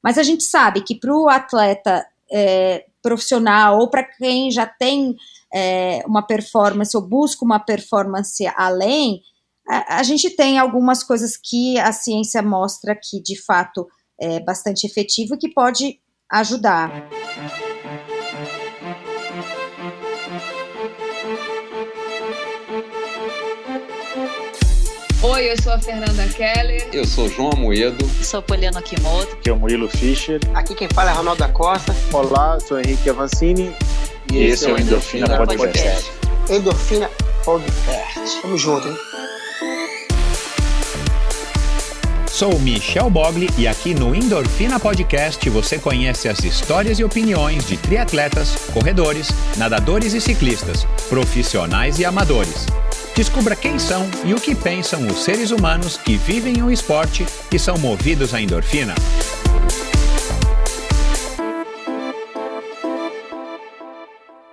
Mas a gente sabe que para o atleta profissional ou para quem já tem uma performance ou busca uma performance além, a gente tem algumas coisas que a ciência mostra que de fato é bastante efetivo e que pode ajudar. Oi, eu sou a Fernanda Keller. Eu sou João Amoedo. Sou Poliana Kimoto. Aqui é o Murilo Fischer. Aqui quem fala é Ronaldo da Costa. Olá, sou Henrique Avancini. E esse é o Endorfina Podcast. Endorfina Podcast. Tamo junto, hein? Sou Michel Bogli e aqui no Endorfina Podcast você conhece as histórias e opiniões de triatletas, corredores, nadadores e ciclistas, profissionais e amadores. Descubra quem são e o que pensam os seres humanos que vivem o esporte e são movidos à endorfina.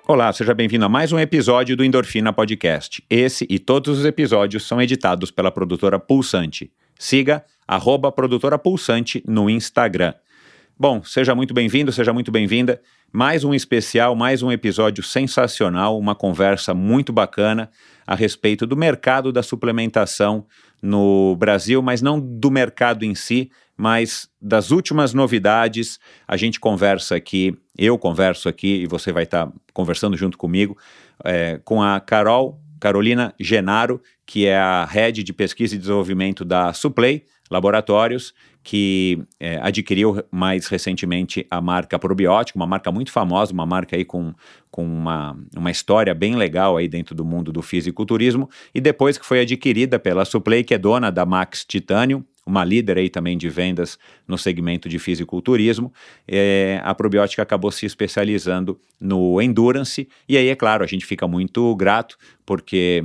Olá, seja bem-vindo a mais um episódio do Endorfina Podcast. Esse e todos os episódios são editados pela produtora Pulsante. Siga @produtora Pulsante no Instagram. Bom, seja muito bem-vindo, seja muito bem-vinda. Mais um especial, mais um episódio sensacional, uma conversa muito bacana a respeito do mercado da suplementação no Brasil, mas não do mercado em si, mas das últimas novidades. A gente conversa aqui, eu converso aqui e você vai estar conversando junto comigo, com a Carolina Genaro, que é a Head de Pesquisa e Desenvolvimento da Suplay Laboratórios, que adquiriu mais recentemente a marca Probiótica, uma marca muito famosa, uma marca aí com uma história bem legal aí dentro do mundo do fisiculturismo, e depois que foi adquirida pela Suplay, que é dona da Max Titanium, uma líder aí também de vendas no segmento de fisiculturismo, a Probiótica acabou se especializando no Endurance, e aí, é claro, a gente fica muito grato, porque,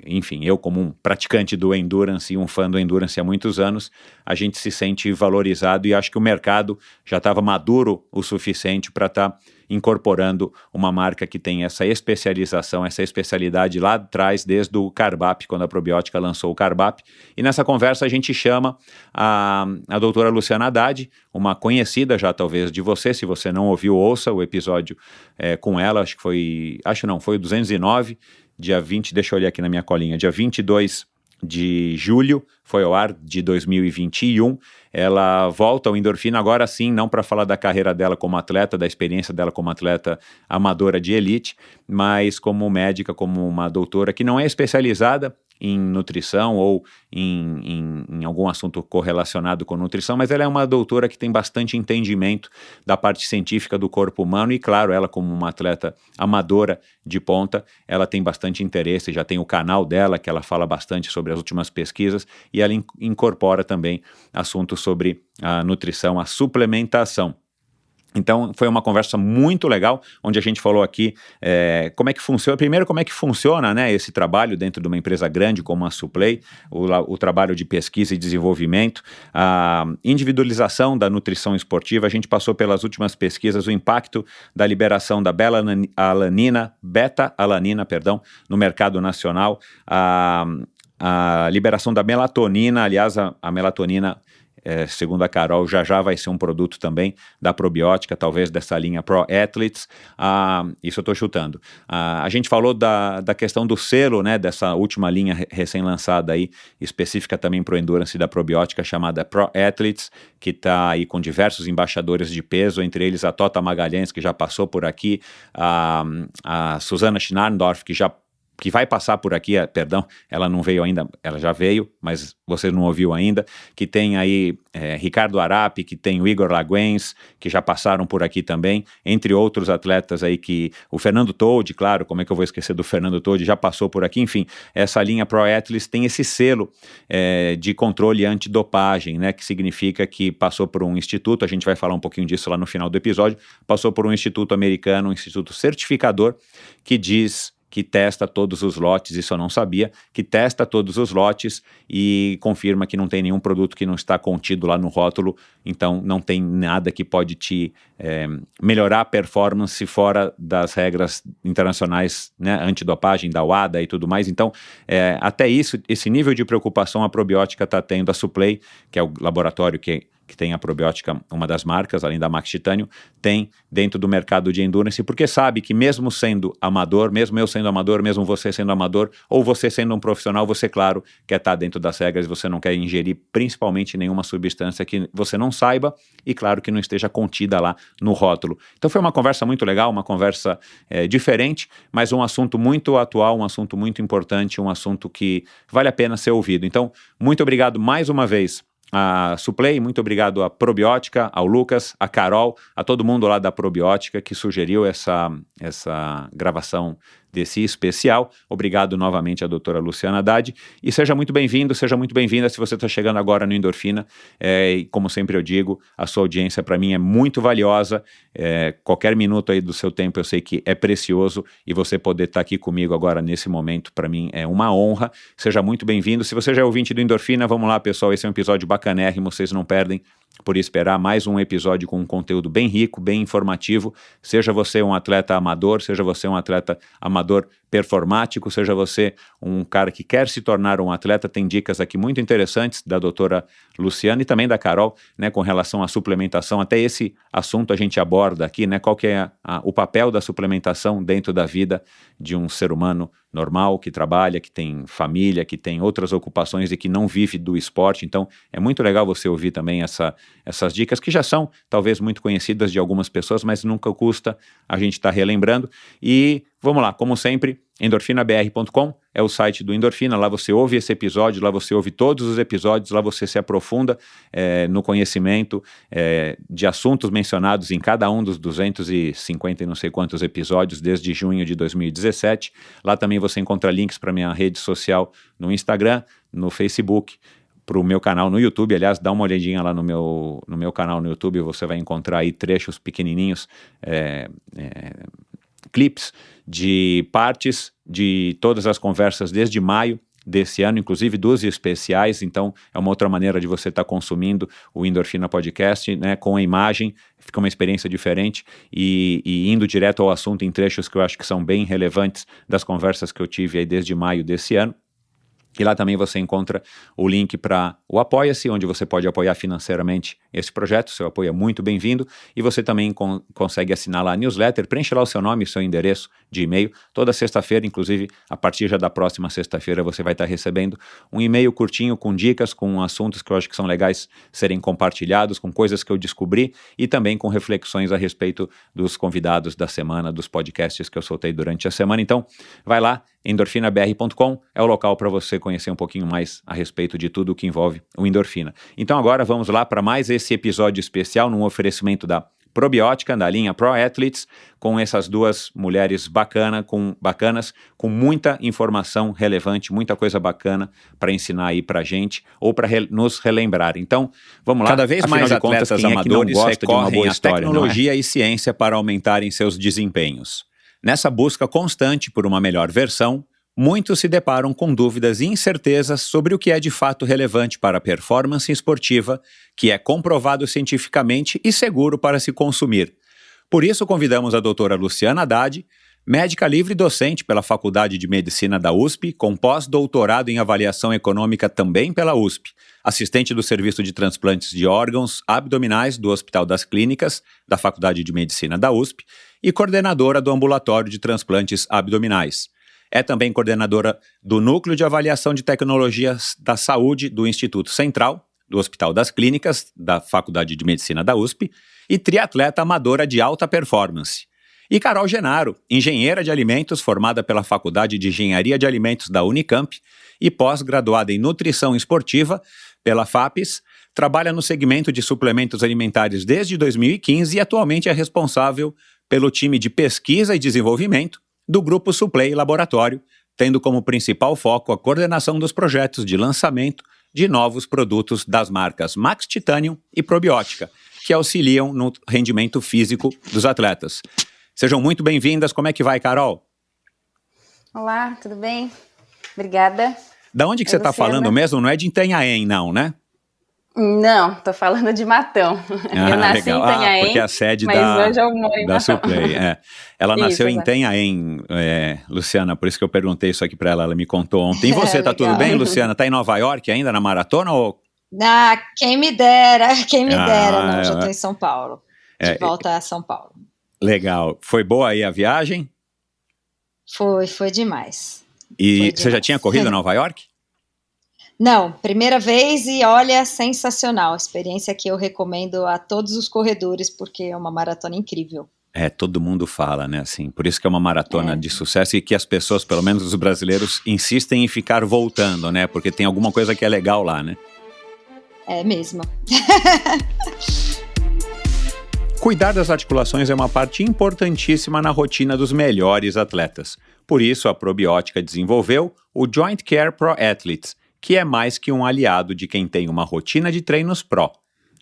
enfim, eu como um praticante do Endurance e um fã do Endurance há muitos anos, a gente se sente valorizado e acho que o mercado já estava maduro o suficiente para estar incorporando uma marca que tem essa especialização, essa especialidade lá atrás, desde o Carbap, quando a Probiótica lançou o Carbap. E nessa conversa a gente chama a doutora Luciana Haddad, uma conhecida já talvez de você, se você não ouviu, ouça o episódio com ela, foi o 209, dia 20, deixa eu olhar aqui na minha colinha, dia 22 de julho, foi ao ar, de 2021, ela volta ao Endorfina agora sim, não para falar da carreira dela como atleta, da experiência dela como atleta amadora de elite, mas como médica, como uma doutora que não é especializada em nutrição ou em algum assunto correlacionado com nutrição, mas ela é uma doutora que tem bastante entendimento da parte científica do corpo humano e, claro, ela como uma atleta amadora de ponta, ela tem bastante interesse, já tem o canal dela que ela fala bastante sobre as últimas pesquisas e ela incorpora também assuntos sobre a nutrição, a suplementação. Então, foi uma conversa muito legal, onde a gente falou aqui como é que funciona, primeiro como é que funciona, né, esse trabalho dentro de uma empresa grande como a Suplay, o trabalho de pesquisa e desenvolvimento, a individualização da nutrição esportiva. A gente passou pelas últimas pesquisas, o impacto da liberação da beta-alanina, no mercado nacional, a liberação da melatonina, aliás, a melatonina, segundo a Carol, já vai ser um produto também da Probiótica, talvez dessa linha Pro Athletes, isso eu estou chutando. A gente falou da questão do selo, né, dessa última linha recém-lançada aí, específica também para o Endurance da Probiótica, chamada Pro Athletes, que está aí com diversos embaixadores de peso, entre eles a Tota Magalhães, que já passou por aqui, a Susana Schnarndorf, que vai passar por aqui, ela não veio ainda, ela já veio, mas você não ouviu ainda, que tem aí Ricardo Arapi, que tem o Igor Laguens, que já passaram por aqui também, entre outros atletas aí o Fernando Toldi, claro, como é que eu vou esquecer do Fernando Toldi, já passou por aqui, enfim, essa linha Pro Athletes tem esse selo de controle antidopagem, né, que significa que passou por um instituto, a gente vai falar um pouquinho disso lá no final do episódio, passou por um instituto americano, um instituto certificador, que testa todos os lotes, isso eu não sabia, que testa todos os lotes e confirma que não tem nenhum produto que não está contido lá no rótulo, então não tem nada que pode te melhorar a performance fora das regras internacionais, né, antidopagem, da WADA e tudo mais. Então, até esse nível de preocupação a Probiótica está tendo, a Suplay, que é o laboratório que que tem a probiótica, uma das marcas, além da Max Titanium, tem dentro do mercado de endurance, porque sabe que mesmo sendo amador, mesmo eu sendo amador, mesmo você sendo amador, ou você sendo um profissional, você, claro, quer estar dentro das regras, você não quer ingerir principalmente nenhuma substância que você não saiba e, claro, que não esteja contida lá no rótulo. Então foi uma conversa muito legal, uma conversa diferente, mas um assunto muito atual, um assunto muito importante, um assunto que vale a pena ser ouvido. Então, muito obrigado mais uma vez a Suplay, muito obrigado à Probiótica, ao Lucas, a Carol, a todo mundo lá da Probiótica que sugeriu essa gravação desse especial. Obrigado novamente à doutora Luciana Haddad e seja muito bem-vindo, seja muito bem-vinda se você está chegando agora no Endorfina. E como sempre eu digo, a sua audiência para mim é muito valiosa, qualquer minuto aí do seu tempo eu sei que é precioso e você poder estar aqui comigo agora nesse momento para mim é uma honra. Seja muito bem-vindo. Se você já é ouvinte do Endorfina, vamos lá pessoal, esse é um episódio bacanérrimo, vocês não perdem por esperar mais um episódio com um conteúdo bem rico, bem informativo, seja você um atleta amador, seja você um atleta amador performático, seja você um cara que quer se tornar um atleta, tem dicas aqui muito interessantes da doutora Luciana e também da Carol, né, com relação à suplementação, até esse assunto a gente aborda aqui, né, qual que é o papel da suplementação dentro da vida de um ser humano normal, que trabalha, que tem família, que tem outras ocupações e que não vive do esporte. Então é muito legal você ouvir também essas dicas que já são talvez muito conhecidas de algumas pessoas, mas nunca custa a gente estar relembrando. E vamos lá, como sempre, endorfinabr.com é o site do Endorfina, lá você ouve esse episódio, lá você ouve todos os episódios, lá você se aprofunda no conhecimento de assuntos mencionados em cada um dos 250 e não sei quantos episódios desde junho de 2017. Lá também você encontra links para minha rede social no Instagram, no Facebook, para o meu canal no YouTube. Aliás, dá uma olhadinha lá no meu canal no YouTube, você vai encontrar aí trechos pequenininhos, clips de partes de todas as conversas desde maio desse ano, inclusive 12 especiais. Então é uma outra maneira de você estar consumindo o Endorfina Podcast, né, com a imagem, fica uma experiência diferente e indo direto ao assunto em trechos que eu acho que são bem relevantes das conversas que eu tive aí desde maio desse ano. E lá também você encontra o link para o Apoia-se, onde você pode apoiar financeiramente esse projeto. Seu apoio é muito bem-vindo. E você também consegue assinar lá a newsletter, preenche lá o seu nome e seu endereço de e-mail. Toda sexta-feira, inclusive a partir já da próxima sexta-feira, você vai estar recebendo um e-mail curtinho com dicas, com assuntos que eu acho que são legais serem compartilhados, com coisas que eu descobri e também com reflexões a respeito dos convidados da semana, dos podcasts que eu soltei durante a semana. Então, vai lá, endorfinabr.com é o local para você conhecer um pouquinho mais a respeito de tudo o que envolve o Endorfina. Então agora vamos lá para mais esse episódio especial num oferecimento da Probiótica, da linha Pro Athletes, com essas duas mulheres bacanas, com muita informação relevante, muita coisa bacana para ensinar aí pra gente, ou para nos relembrar. Então, vamos lá. Cada vez mais atletas amadores recorrem à tecnologia e ciência para aumentarem seus desempenhos. Nessa busca constante por uma melhor versão, muitos se deparam com dúvidas e incertezas sobre o que é de fato relevante para a performance esportiva, que é comprovado cientificamente e seguro para se consumir. Por isso, convidamos a doutora Luciana Haddad, médica livre docente pela Faculdade de Medicina da USP, com pós-doutorado em avaliação econômica também pela USP, assistente do Serviço de Transplantes de Órgãos Abdominais do Hospital das Clínicas, da Faculdade de Medicina da USP, e coordenadora do Ambulatório de Transplantes Abdominais. É também coordenadora do Núcleo de Avaliação de Tecnologias da Saúde do Instituto Central, do Hospital das Clínicas, da Faculdade de Medicina da USP, e triatleta amadora de alta performance. E Carol Genaro, engenheira de alimentos formada pela Faculdade de Engenharia de Alimentos da Unicamp e pós-graduada em Nutrição Esportiva pela FAPES, trabalha no segmento de suplementos alimentares desde 2015 e atualmente é responsável pelo time de pesquisa e desenvolvimento do Grupo Suplay Laboratório, tendo como principal foco a coordenação dos projetos de lançamento de novos produtos das marcas Max Titanium e Probiótica, que auxiliam no rendimento físico dos atletas. Sejam muito bem-vindas. Como é que vai, Carol? Olá, tudo bem? Obrigada. Da onde que você está falando mesmo? Não é de Itanhaém, não, né? Não, tô falando de Matão. Eu nasci legal. Em Itanhaém, porque a sede mas hoje eu moro em da Matão. Suplay. Ela nasceu em Itanhaém, Luciana, por isso que eu perguntei isso aqui para ela me contou ontem. E você, tá tudo bem, Luciana? Tá em Nova York ainda, na maratona, ou Quem me dera, não, já estou em São Paulo, de volta a São Paulo. Legal, foi boa aí a viagem? Foi demais. E você já tinha corrido em Nova York? Não, primeira vez e olha, sensacional, experiência que eu recomendo a todos os corredores, porque é uma maratona incrível. Todo mundo fala, né, assim, por isso que é uma maratona de sucesso e que as pessoas, pelo menos os brasileiros, insistem em ficar voltando, né, porque tem alguma coisa que é legal lá, né? É mesmo. Cuidar das articulações é uma parte importantíssima na rotina dos melhores atletas. Por isso, a Probiótica desenvolveu o Joint Care Pro Athletes, que é mais que um aliado de quem tem uma rotina de treinos pró.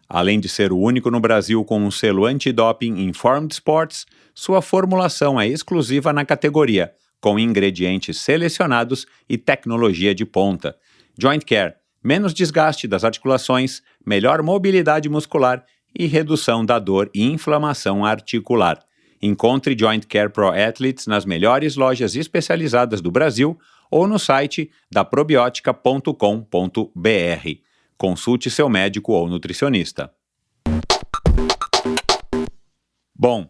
Além de ser o único no Brasil com um selo antidoping Informed Sports, sua formulação é exclusiva na categoria, com ingredientes selecionados e tecnologia de ponta. Joint Care, menos desgaste das articulações, melhor mobilidade muscular e redução da dor e inflamação articular. Encontre Joint Care Pro Athletes nas melhores lojas especializadas do Brasil ou no site da probiotica.com.br. Consulte seu médico ou nutricionista. Bom,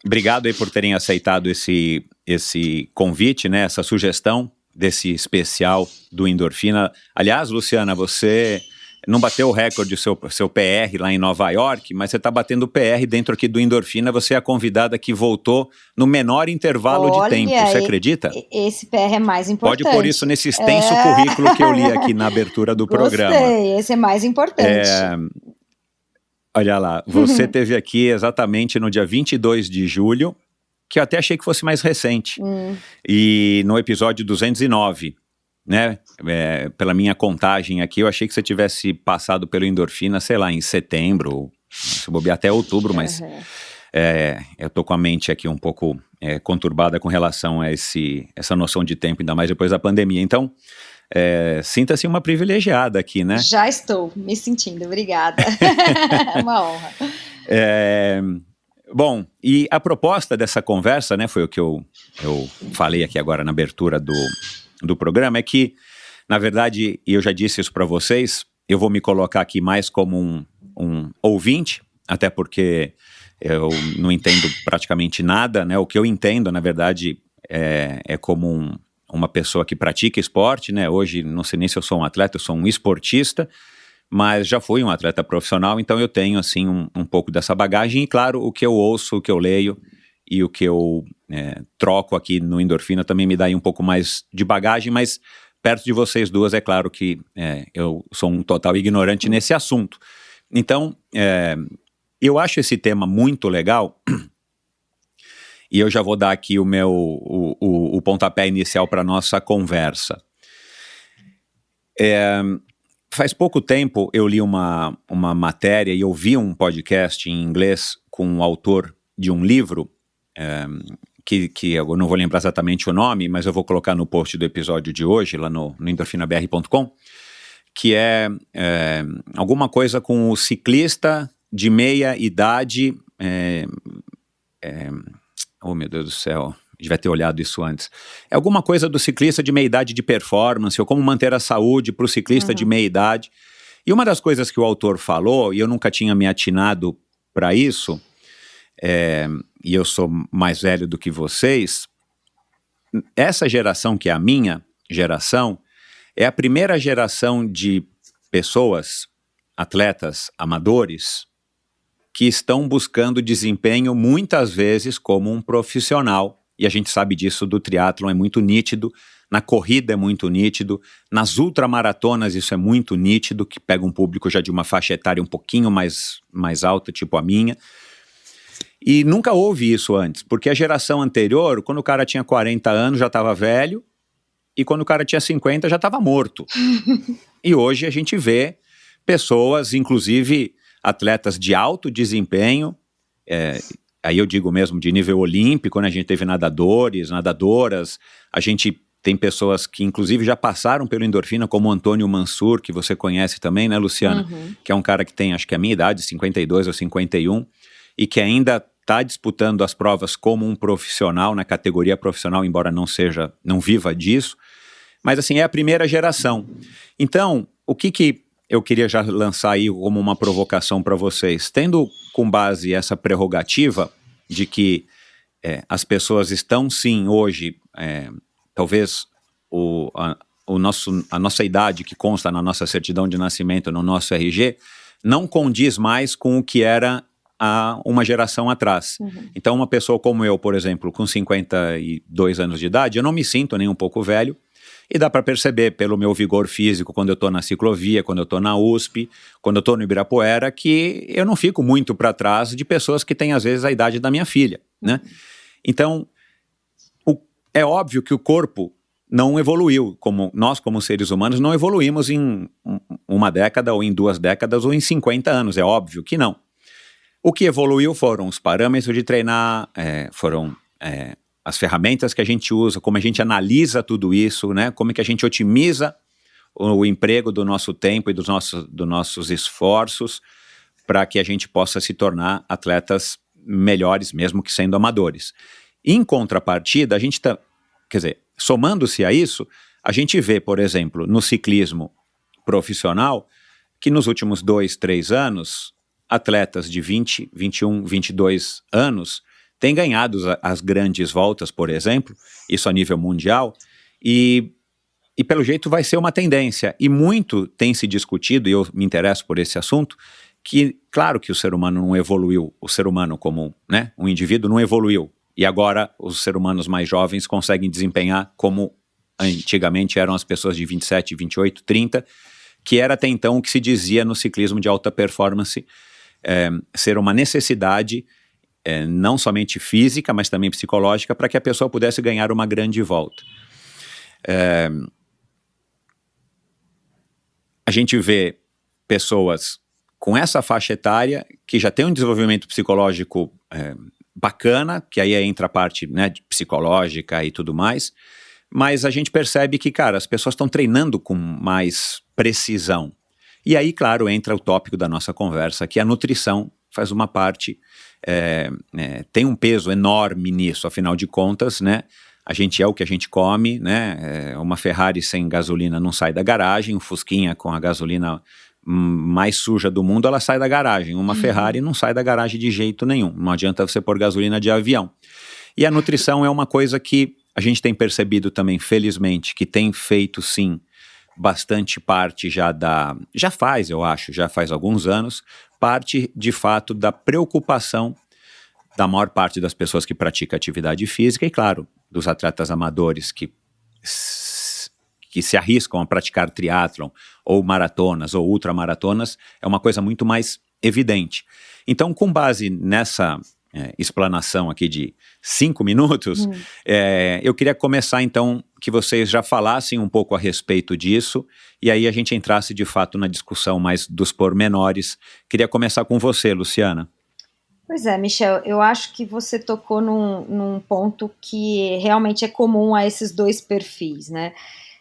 obrigado aí por terem aceitado esse convite, né, essa sugestão desse especial do Endorfina. Aliás, Luciana, você não bateu o recorde do seu PR lá em Nova York, mas você está batendo o PR dentro aqui do Endorfina. Você é a convidada que voltou no menor intervalo de tempo. Você acredita? Esse PR é mais importante. Pode pôr isso nesse extenso currículo que eu li aqui na abertura do programa. Gostei, esse é mais importante. Olha lá, você esteve aqui exatamente no dia 22 de julho, que eu até achei que fosse mais recente, e no episódio 209. Né, pela minha contagem aqui, eu achei que você tivesse passado pelo Endorfina, sei lá, em setembro, se bobear até outubro, mas eu tô com a mente aqui um pouco conturbada com relação a essa noção de tempo, ainda mais depois da pandemia. Então, sinta-se uma privilegiada aqui, né? Já estou me sentindo, obrigada. É uma honra. Bom, e a proposta dessa conversa, né, foi o que eu falei aqui agora na abertura do programa, é que, na verdade, e eu já disse isso para vocês, eu vou me colocar aqui mais como um ouvinte, até porque eu não entendo praticamente nada, né? O que eu entendo, na verdade, é como uma pessoa que pratica esporte, né? Hoje, não sei nem se eu sou um atleta, eu sou um esportista, mas já fui um atleta profissional, então eu tenho, assim, um pouco dessa bagagem, e claro, o que eu ouço, o que eu leio, e o que eu troco aqui no Endorfina também me dá aí um pouco mais de bagagem, mas perto de vocês duas é claro que eu sou um total ignorante nesse assunto. Então, eu acho esse tema muito legal e eu já vou dar aqui o pontapé inicial para a nossa conversa. Faz pouco tempo eu li uma matéria e ouvi um podcast em inglês com o autor de um livro que eu não vou lembrar exatamente o nome, mas eu vou colocar no post do episódio de hoje, lá no endorfinabr.com, que é alguma coisa com o ciclista de meia idade, oh meu Deus do céu, devia ter olhado isso antes, é alguma coisa do ciclista de meia idade de performance, ou como manter a saúde para o ciclista de meia idade, e uma das coisas que o autor falou, e eu nunca tinha me atinado para isso, e eu sou mais velho do que vocês, essa geração que é a minha geração, é a primeira geração de pessoas, atletas, amadores, que estão buscando desempenho muitas vezes como um profissional, e a gente sabe disso do triatlon, é muito nítido, na corrida é muito nítido, nas ultramaratonas isso é muito nítido, que pega um público já de uma faixa etária um pouquinho mais alta, tipo a minha. E nunca houve isso antes, porque a geração anterior, quando o cara tinha 40 anos já estava velho, e quando o cara tinha 50 já estava morto. E hoje a gente vê pessoas, inclusive atletas de alto desempenho, aí eu digo mesmo de nível olímpico, né? A gente teve nadadores, nadadoras, a gente tem pessoas que inclusive já passaram pelo Endorfina, como o Antônio Mansur, que você conhece também, né, Luciana? Que é um cara que tem, acho que a minha idade, 52 ou 51, e que ainda está disputando as provas como um profissional, na categoria profissional, embora não viva disso, mas assim, é a primeira geração. Então, o que eu queria já lançar aí como uma provocação para vocês. Tendo com base essa prerrogativa de que as pessoas estão sim hoje, talvez a nossa idade que consta na nossa certidão de nascimento, no nosso RG, não condiz mais com o que era há uma geração atrás. Então uma pessoa como eu, por exemplo, com 52 anos de idade, eu não me sinto nem um pouco velho, e dá para perceber pelo meu vigor físico quando eu estou na ciclovia, quando eu estou na USP, quando eu estou no Ibirapuera, que eu não fico muito para trás de pessoas que têm às vezes a idade da minha filha, né? Então, é óbvio que o corpo não evoluiu, como nós como seres humanos não evoluímos em uma década ou em 2 décadas ou em 50 anos, é óbvio que não. O que evoluiu foram os parâmetros de treinar, foram as ferramentas que a gente usa, como a gente analisa tudo isso, né? Como é que a gente otimiza o emprego do nosso tempo e dos nossos esforços para que a gente possa se tornar atletas melhores, mesmo que sendo amadores. Em contrapartida, a gente está, quer dizer, somando-se a isso, a gente vê, por exemplo, no ciclismo profissional, que nos últimos 2, 3 anos, atletas de 20, 21, 22 anos têm ganhado as grandes voltas, por exemplo, isso a nível mundial, e pelo jeito vai ser uma tendência. E muito tem se discutido, e eu me interesso por esse assunto, que claro que o ser humano não evoluiu, o ser humano como, né, um indivíduo não evoluiu, e agora os seres humanos mais jovens conseguem desempenhar como antigamente eram as pessoas de 27, 28, 30, que era até então o que se dizia no ciclismo de alta performance, ser uma necessidade não somente física, mas também psicológica, para que a pessoa pudesse ganhar uma grande volta. A gente vê pessoas com essa faixa etária que já tem um desenvolvimento psicológico bacana, que aí entra a parte, né, psicológica e tudo mais, mas a gente percebe que, cara, as pessoas estão treinando com mais precisão. E aí, claro, entra o tópico da nossa conversa, que a nutrição faz uma parte, tem um peso enorme nisso, afinal de contas, né? A gente é o que a gente come, né? Uma Ferrari sem gasolina não sai da garagem, um Fusquinha com a gasolina mais suja do mundo, ela sai da garagem. Uma Ferrari não sai da garagem de jeito nenhum. Não adianta você pôr gasolina de avião. E a nutrição é uma coisa que a gente tem percebido também, felizmente, que tem feito, sim, bastante parte já faz alguns anos, parte de fato da preocupação da maior parte das pessoas que praticam atividade física e, claro, dos atletas amadores que se arriscam a praticar triatlon ou maratonas ou ultramaratonas, é uma coisa muito mais evidente. Então, com base nessa explanação aqui de 5 minutos, eu queria começar então que vocês já falassem um pouco a respeito disso e aí a gente entrasse de fato na discussão mais dos pormenores. Queria começar com você, Luciana. Pois é, Michel, eu acho que você tocou num ponto que realmente é comum a esses dois perfis, né?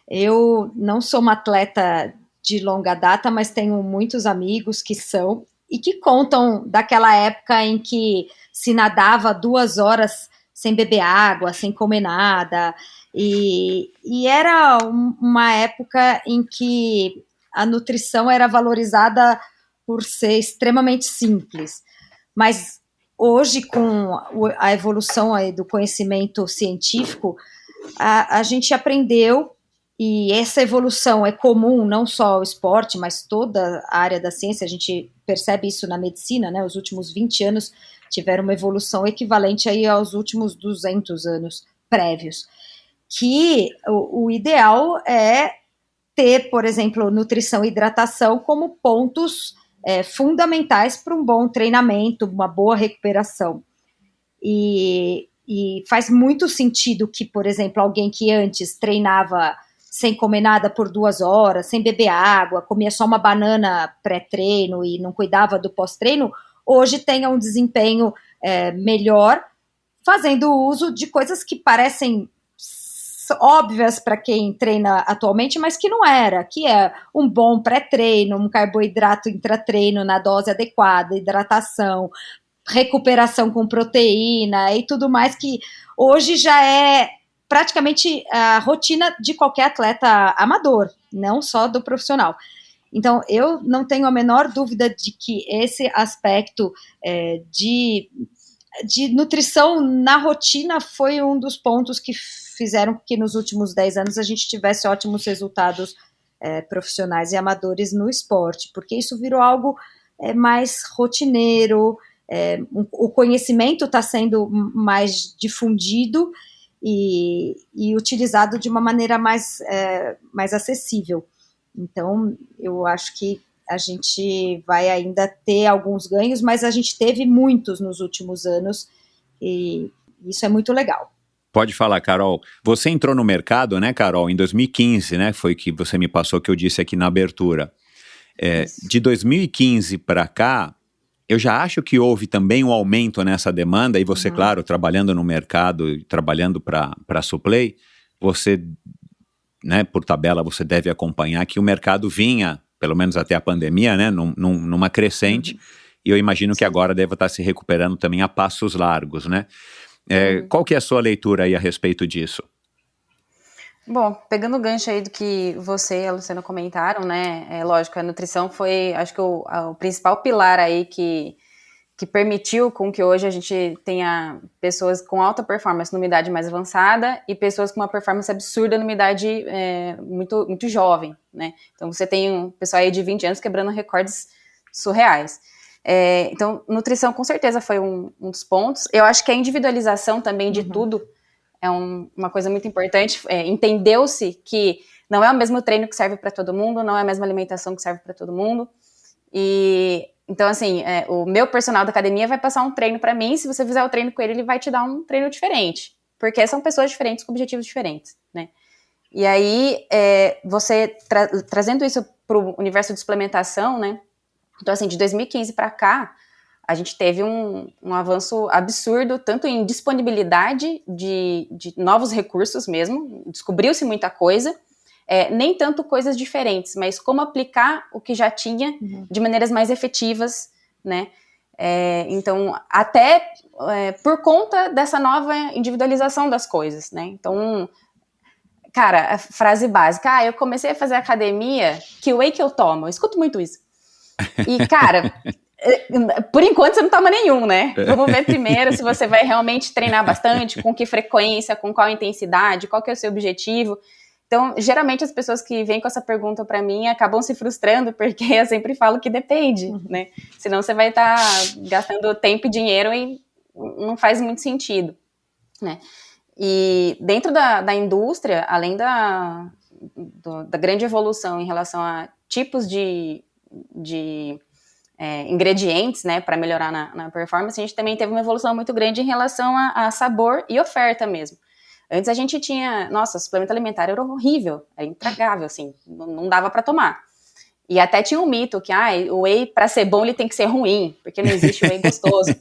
Eu não sou uma atleta de longa data, mas tenho muitos amigos que são e que contam daquela época em que se nadava 2 horas sem beber água, sem comer nada, e era uma época em que a nutrição era valorizada por ser extremamente simples. Mas hoje, com a evolução aí do conhecimento científico, a gente aprendeu, e essa evolução é comum não só ao esporte, mas toda a área da ciência. A gente percebe isso na medicina, né? Os últimos 20 anos tiveram uma evolução equivalente aí aos últimos 200 anos prévios. Que o ideal é ter, por exemplo, nutrição e hidratação como pontos fundamentais para um bom treinamento, uma boa recuperação. E faz muito sentido que, por exemplo, alguém que antes treinava sem comer nada por 2 horas, sem beber água, comia só uma banana pré-treino e não cuidava do pós-treino, hoje tenha um desempenho melhor, fazendo uso de coisas que parecem óbvias para quem treina atualmente, mas que não era, que é um bom pré-treino, um carboidrato intratreino na dose adequada, hidratação, recuperação com proteína e tudo mais, que hoje já é praticamente a rotina de qualquer atleta amador, não só do profissional. Então, eu não tenho a menor dúvida de que esse aspecto de nutrição na rotina foi um dos pontos que fizeram que nos últimos 10 anos a gente tivesse ótimos resultados profissionais e amadores no esporte, porque isso virou algo mais rotineiro, o conhecimento está sendo mais difundido e utilizado de uma maneira mais acessível. Então, eu acho que a gente vai ainda ter alguns ganhos, mas a gente teve muitos nos últimos anos e isso é muito legal. Pode falar, Carol. Você entrou no mercado, né, Carol, em 2015, né? Foi que você me passou que eu disse aqui na abertura. De 2015 para cá, eu já acho que houve também um aumento nessa demanda, e você, claro, trabalhando no mercado, trabalhando para a Suplay, você, né, por tabela, você deve acompanhar que o mercado vinha, pelo menos até a pandemia, né, numa crescente, e eu imagino que agora deve estar se recuperando também a passos largos, né? Qual que é a sua leitura aí a respeito disso? Bom, pegando o gancho aí do que você e a Luciana comentaram, né, lógico, a nutrição foi, acho que o principal pilar aí que permitiu com que hoje a gente tenha pessoas com alta performance numa idade mais avançada e pessoas com uma performance absurda numa idade muito, muito jovem, né, então você tem um pessoal aí de 20 anos quebrando recordes surreais. Então, nutrição com certeza foi um dos pontos. Eu acho que a individualização também de tudo é uma coisa muito importante. Entendeu-se que não é o mesmo treino que serve para todo mundo, não é a mesma alimentação que serve para todo mundo. E então, assim, o meu personal da academia vai passar um treino para mim, se você fizer o treino com ele, ele vai te dar um treino diferente, porque são pessoas diferentes com objetivos diferentes, né? E aí, você trazendo isso para o universo de suplementação, né? Então, assim, de 2015 para cá, a gente teve um avanço absurdo, tanto em disponibilidade de novos recursos mesmo, descobriu-se muita coisa, nem tanto coisas diferentes, mas como aplicar o que já tinha de maneiras mais efetivas, né? Então, até por conta dessa nova individualização das coisas, né? Então, cara, a frase básica, eu comecei a fazer academia, que whey que eu tomo? Eu escuto muito isso. E, cara, por enquanto você não toma nenhum, né? Vamos ver primeiro se você vai realmente treinar bastante, com que frequência, com qual intensidade, qual que é o seu objetivo. Então, geralmente as pessoas que vêm com essa pergunta pra mim acabam se frustrando, porque eu sempre falo que depende, né? Senão você vai estar gastando tempo e dinheiro e não faz muito sentido, né? E dentro da indústria, além da grande evolução em relação a tipos de ingredientes, né, para melhorar na performance, a gente também teve uma evolução muito grande em relação a sabor e oferta mesmo. Antes a gente tinha, suplemento alimentar era horrível, era intragável, assim, não dava para tomar. E até tinha um mito que, o whey, para ser bom, ele tem que ser ruim, porque não existe whey gostoso.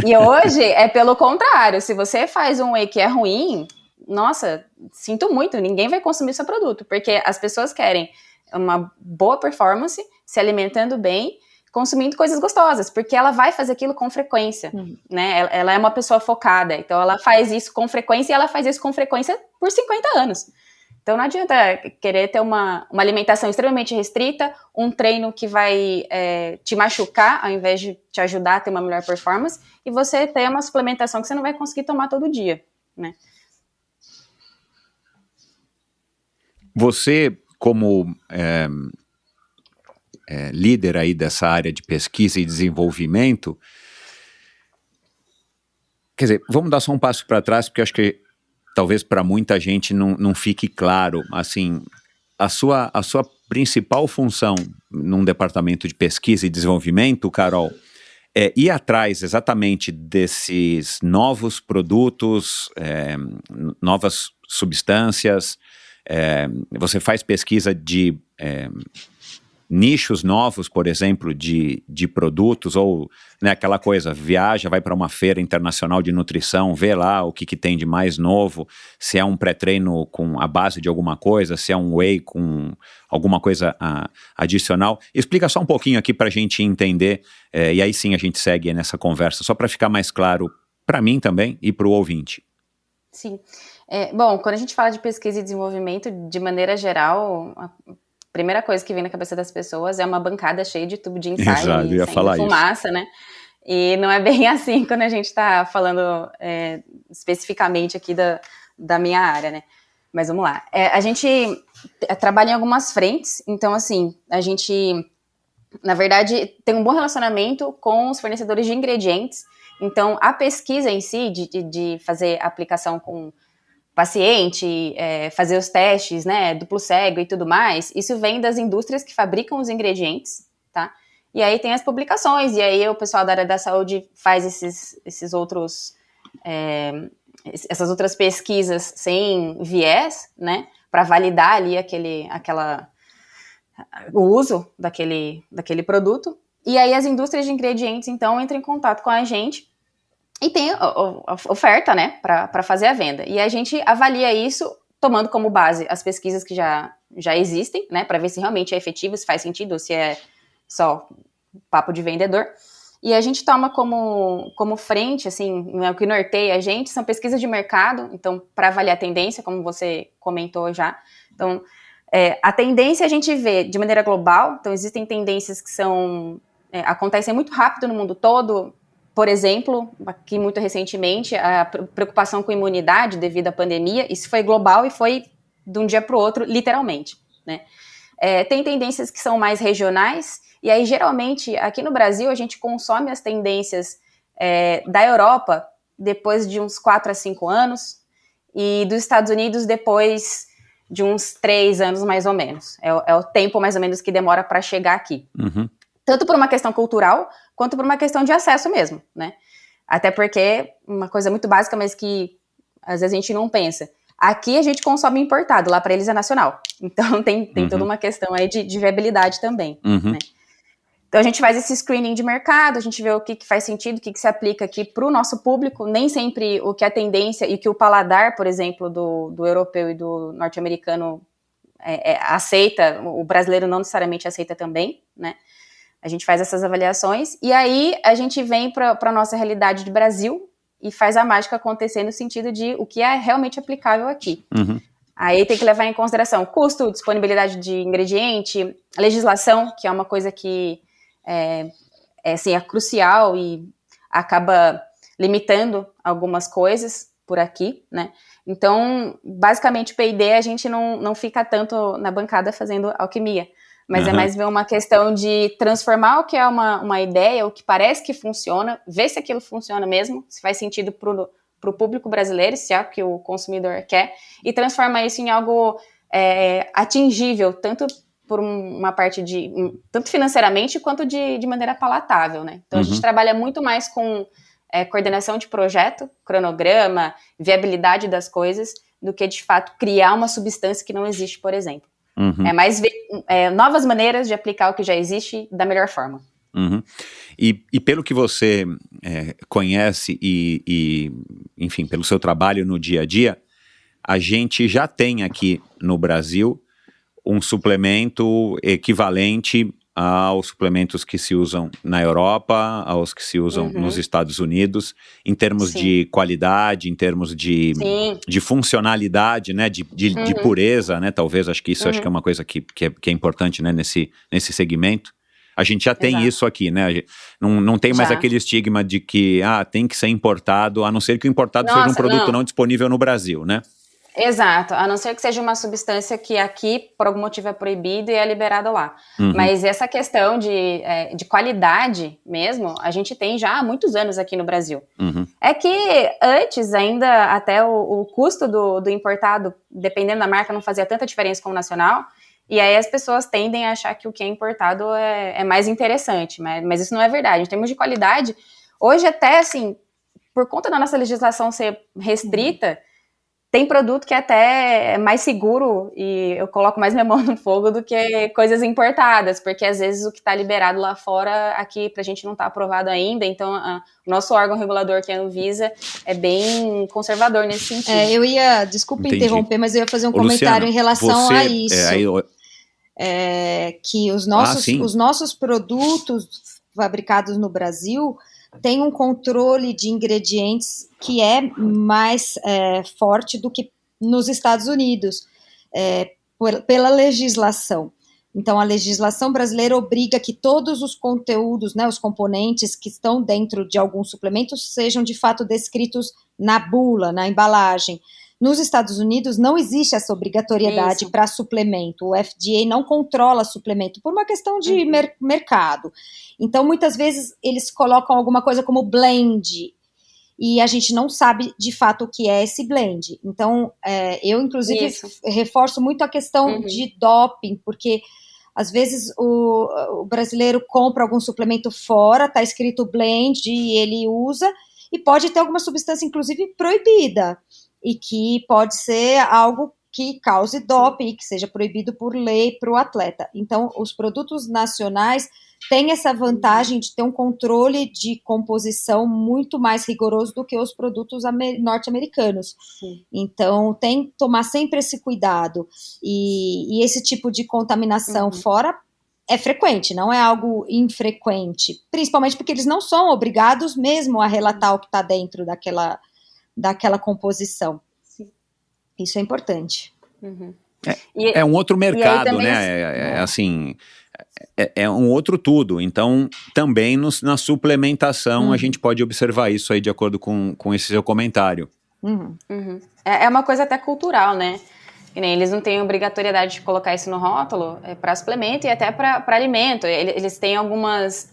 E hoje é pelo contrário, se você faz um whey que é ruim, sinto muito, ninguém vai consumir seu produto, porque as pessoas querem uma boa performance, se alimentando bem, consumindo coisas gostosas, porque ela vai fazer aquilo com frequência, né? Ela é uma pessoa focada, então ela faz isso com frequência e ela faz isso com frequência por 50 anos. Então não adianta querer ter uma alimentação extremamente restrita, um treino que vai te machucar ao invés de te ajudar a ter uma melhor performance, e você ter uma suplementação que você não vai conseguir tomar todo dia, né? Você, como líder aí dessa área de pesquisa e desenvolvimento, quer dizer, vamos dar só um passo para trás, porque eu acho que talvez para muita gente não fique claro, assim, a sua principal função num departamento de pesquisa e desenvolvimento, Carol, é ir atrás exatamente desses novos produtos, novas substâncias. Você faz pesquisa de nichos novos, por exemplo, de produtos, ou, né, aquela coisa, viaja, vai para uma feira internacional de nutrição, vê lá o que tem de mais novo, se é um pré-treino com a base de alguma coisa, se é um whey com alguma coisa adicional. Explica só um pouquinho aqui para a gente entender, e aí sim a gente segue nessa conversa, só para ficar mais claro para mim também e para o ouvinte. Sim. Bom, quando a gente fala de pesquisa e desenvolvimento, de maneira geral, primeira coisa que vem na cabeça das pessoas é uma bancada cheia de tubo de ensaio Exato, eu ia falar fumaça, né? E não é bem assim quando a gente está falando especificamente aqui da minha área, né? Mas vamos lá. A gente trabalha em algumas frentes, então, assim, a gente, na verdade, tem um bom relacionamento com os fornecedores de ingredientes. Então, a pesquisa em si, de fazer aplicação com paciente, fazer os testes, né, duplo cego e tudo mais, isso vem das indústrias que fabricam os ingredientes, tá? E aí tem as publicações, e aí o pessoal da área da saúde faz esses outros, essas outras pesquisas sem viés, né, para validar ali o uso daquele produto. E aí as indústrias de ingredientes, então, entram em contato com a gente e tem a oferta, né, para fazer a venda. E a gente avalia isso tomando como base as pesquisas que já existem, né, para ver se realmente é efetivo, se faz sentido, ou se é só papo de vendedor. E a gente toma como frente, assim, o que norteia a gente, são pesquisas de mercado, então, para avaliar a tendência, como você comentou já. Então, a tendência a gente vê de maneira global, então existem tendências que acontecem muito rápido no mundo todo. Por exemplo, aqui muito recentemente, a preocupação com imunidade devido à pandemia, isso foi global e foi de um dia para o outro, literalmente, né? Tem tendências que são mais regionais, e aí geralmente aqui no Brasil a gente consome as tendências da Europa depois de uns 4 a 5 anos, e dos Estados Unidos depois de uns 3 anos mais ou menos. É o tempo mais ou menos que demora para chegar aqui. Uhum. Tanto por uma questão cultural, quanto por uma questão de acesso mesmo, né? Até porque, uma coisa muito básica, mas que às vezes a gente não pensa. Aqui a gente consome importado, lá para eles é nacional. Então tem toda uma questão aí de viabilidade também, né? Então a gente faz esse screening de mercado, a gente vê o que faz sentido, o que se aplica aqui para o nosso público, nem sempre o que é tendência e que o paladar, por exemplo, do europeu e do norte-americano aceita, o brasileiro não necessariamente aceita também, né? A gente faz essas avaliações e aí a gente vem para a nossa realidade de Brasil e faz a mágica acontecer no sentido de o que é realmente aplicável aqui. Uhum. Aí tem que levar em consideração custo, disponibilidade de ingrediente, legislação, que é uma coisa que é crucial e acaba limitando algumas coisas por aqui, né? Então, basicamente, P&D a gente não fica tanto na bancada fazendo alquimia, mas é mais ver uma questão de transformar o que é uma ideia, o que parece que funciona, ver se aquilo funciona mesmo, se faz sentido para o público brasileiro, se é o que o consumidor quer, e transformar isso em algo atingível, tanto por uma parte tanto financeiramente quanto de maneira palatável, né? Então a gente trabalha muito mais com coordenação de projeto, cronograma, viabilidade das coisas, do que de fato criar uma substância que não existe, por exemplo. É mais ver novas maneiras de aplicar o que já existe da melhor forma. E pelo que você conhece e, enfim, pelo seu trabalho no dia a dia, a gente já tem aqui no Brasil um suplemento equivalente aos suplementos que se usam na Europa, aos que se usam nos Estados Unidos, em termos de qualidade, em termos de funcionalidade, né, de pureza, né, talvez, acho que isso acho que é uma coisa que é importante, né, nesse segmento. A gente já tem isso aqui, né, não tem mais aquele estigma de que, tem que ser importado, a não ser que o importado seja um produto não disponível no Brasil, né? Exato, a não ser que seja uma substância que aqui, por algum motivo, é proibido e é liberada lá. Mas essa questão de qualidade mesmo, a gente tem já há muitos anos aqui no Brasil. É que antes ainda, até o custo do importado, dependendo da marca, não fazia tanta diferença como o nacional, e aí as pessoas tendem a achar que o que é importado é mais interessante, mas isso não é verdade. Em termos de qualidade, hoje até, assim, por conta da nossa legislação ser restrita, tem produto que até é mais seguro e eu coloco mais minha mão no fogo do que coisas importadas, porque às vezes o que está liberado lá fora, aqui pra gente não está aprovado ainda, então o nosso órgão regulador, que é a Anvisa, é bem conservador nesse sentido. Desculpa interromper, mas eu ia fazer um comentário em relação a isso. Que os nossos produtos fabricados no Brasil tem um controle de ingredientes que é mais forte do que nos Estados Unidos, pela legislação. Então, a legislação brasileira obriga que todos os conteúdos, né, os componentes que estão dentro de alguns suplementos sejam, de fato, descritos na bula, na embalagem. Nos Estados Unidos, não existe essa obrigatoriedade para suplemento. O FDA não controla suplemento por uma questão de mercado. Então, muitas vezes, eles colocam alguma coisa como blend, e a gente não sabe, de fato, o que é esse blend. Então, eu, inclusive, reforço muito a questão de doping, porque às vezes o brasileiro compra algum suplemento fora, está escrito blend e ele usa, e pode ter alguma substância, inclusive, proibida, e que pode ser algo que cause doping, que seja proibido por lei para o atleta. Então, os produtos nacionais têm essa vantagem de ter um controle de composição muito mais rigoroso do que os produtos norte-americanos. Então, tem que tomar sempre esse cuidado. E esse tipo de contaminação fora é frequente, não é algo infrequente. Principalmente porque eles não são obrigados mesmo a relatar o que está dentro daquela composição. Isso é importante. É um outro mercado, né? Assim, é um outro tudo. Então, também na suplementação a gente pode observar isso aí de acordo com esse seu comentário. É uma coisa até cultural, né? Eles não têm obrigatoriedade de colocar isso no rótulo para suplemento e até para alimento. Eles têm algumas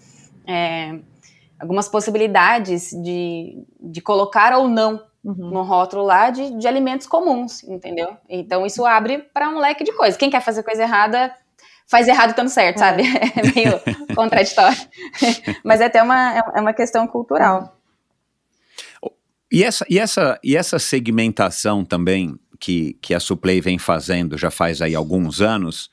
possibilidades de colocar ou não no rótulo lá de alimentos comuns, entendeu? Então isso abre para um leque de coisas. Quem quer fazer coisa errada, faz errado estando certo, sabe? É meio contraditório. Mas é até uma questão cultural. E essa segmentação também que a Suplay vem fazendo já faz aí alguns anos,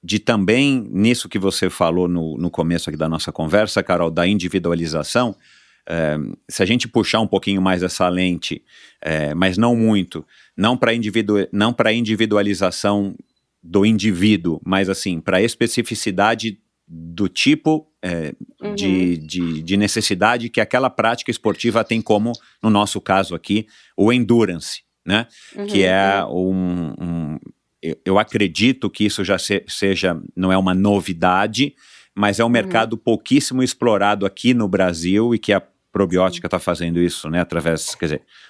de também, nisso que você falou no começo aqui da nossa conversa, Carol, da individualização, se a gente puxar um pouquinho mais essa lente, mas não muito, não para individualização do indivíduo, mas assim, para a especificidade do tipo de necessidade que aquela prática esportiva tem, como, no nosso caso aqui, o endurance, né? Que é eu acredito que isso já seja, não é uma novidade, mas é um mercado pouquíssimo explorado aqui no Brasil e que a probiótica está fazendo isso, né,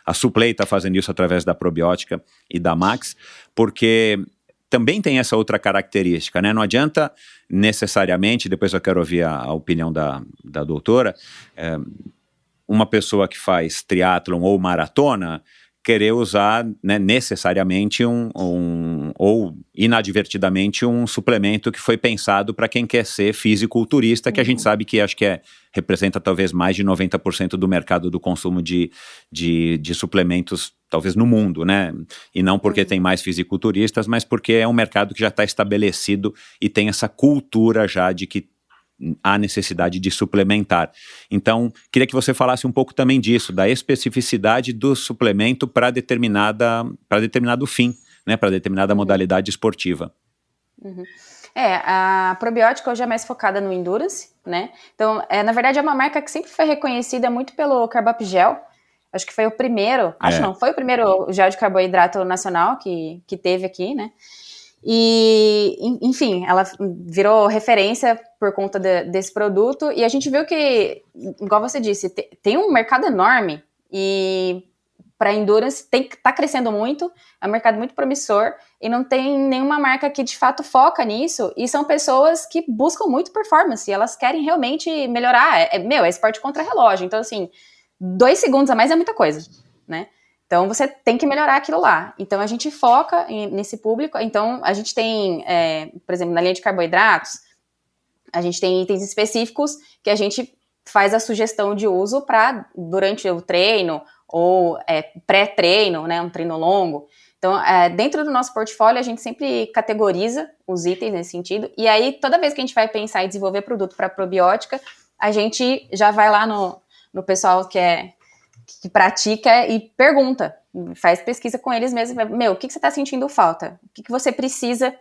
a Suplay está fazendo isso através da probiótica e da Max, porque também tem essa outra característica, né, não adianta necessariamente, depois eu quero ouvir a opinião da doutora, uma pessoa que faz triatlon ou maratona querer usar, né, necessariamente ou inadvertidamente um suplemento que foi pensado para quem quer ser fisiculturista, que a gente sabe que acho que representa talvez mais de 90% do mercado do consumo de suplementos, talvez no mundo, né? E não porque tem mais fisiculturistas, mas porque é um mercado que já está estabelecido e tem essa cultura já de que há necessidade de suplementar. Então, queria que você falasse um pouco também disso, da especificidade do suplemento para determinado fim, né, para determinada modalidade esportiva. A probiótica hoje é mais focada no endurance, né? Então, na verdade, é uma marca que sempre foi reconhecida muito pelo Carbup Gel. Acho que foi o primeiro, foi o primeiro gel de carboidrato nacional que teve aqui, né? E, enfim, ela virou referência por conta desse produto, e a gente viu que, igual você disse, tem um mercado enorme, e para endurance tá crescendo muito, é um mercado muito promissor, e não tem nenhuma marca que de fato foca nisso, e são pessoas que buscam muito performance, e elas querem realmente melhorar, é esporte contra relógio, então assim, 2 segundos a mais é muita coisa, né? Então, você tem que melhorar aquilo lá. Então, a gente foca nesse público. Então, a gente tem, por exemplo, na linha de carboidratos, a gente tem itens específicos que a gente faz a sugestão de uso para durante o treino ou pré-treino, né, um treino longo. Então, dentro do nosso portfólio, a gente sempre categoriza os itens nesse sentido. E aí, toda vez que a gente vai pensar em desenvolver produto para probiótica, a gente já vai lá no pessoal que pratica e pergunta, faz pesquisa com eles mesmos, o que você está sentindo falta? O que você precisa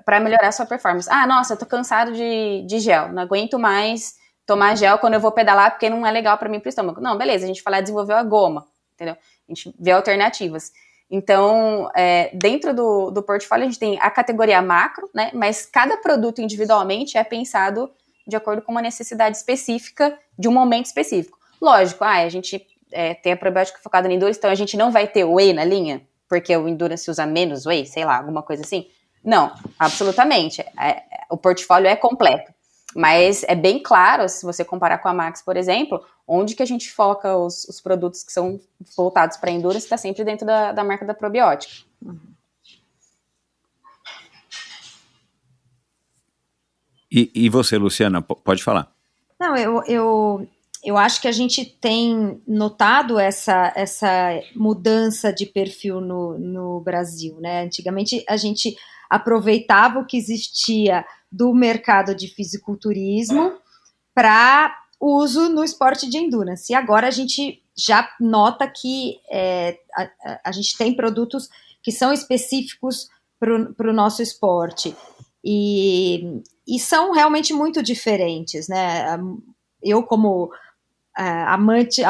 para melhorar a sua performance? Nossa, eu tô cansado de gel, não aguento mais tomar gel quando eu vou pedalar porque não é legal para mim pro estômago. Não, beleza, a gente vai lá desenvolver a goma, entendeu? A gente vê alternativas. Então, dentro do portfólio, a gente tem a categoria macro, né? Mas cada produto individualmente é pensado de acordo com uma necessidade específica de um momento específico. Lógico, a gente tem a probiótica focada no Endurance, então a gente não vai ter whey na linha, porque o Endurance usa menos whey, sei lá, alguma coisa assim. Não, absolutamente. O portfólio é completo. Mas é bem claro, se você comparar com a Max, por exemplo, onde que a gente foca os produtos que são voltados para Endurance, está sempre dentro da marca da probiótica. E você, Luciana, pode falar. Não, eu acho que a gente tem notado essa mudança de perfil no Brasil, né? Antigamente a gente aproveitava o que existia do mercado de fisiculturismo para uso no esporte de endurance. E agora a gente já nota que a gente tem produtos que são específicos para o nosso esporte. E são realmente muito diferentes, né? Eu, como amante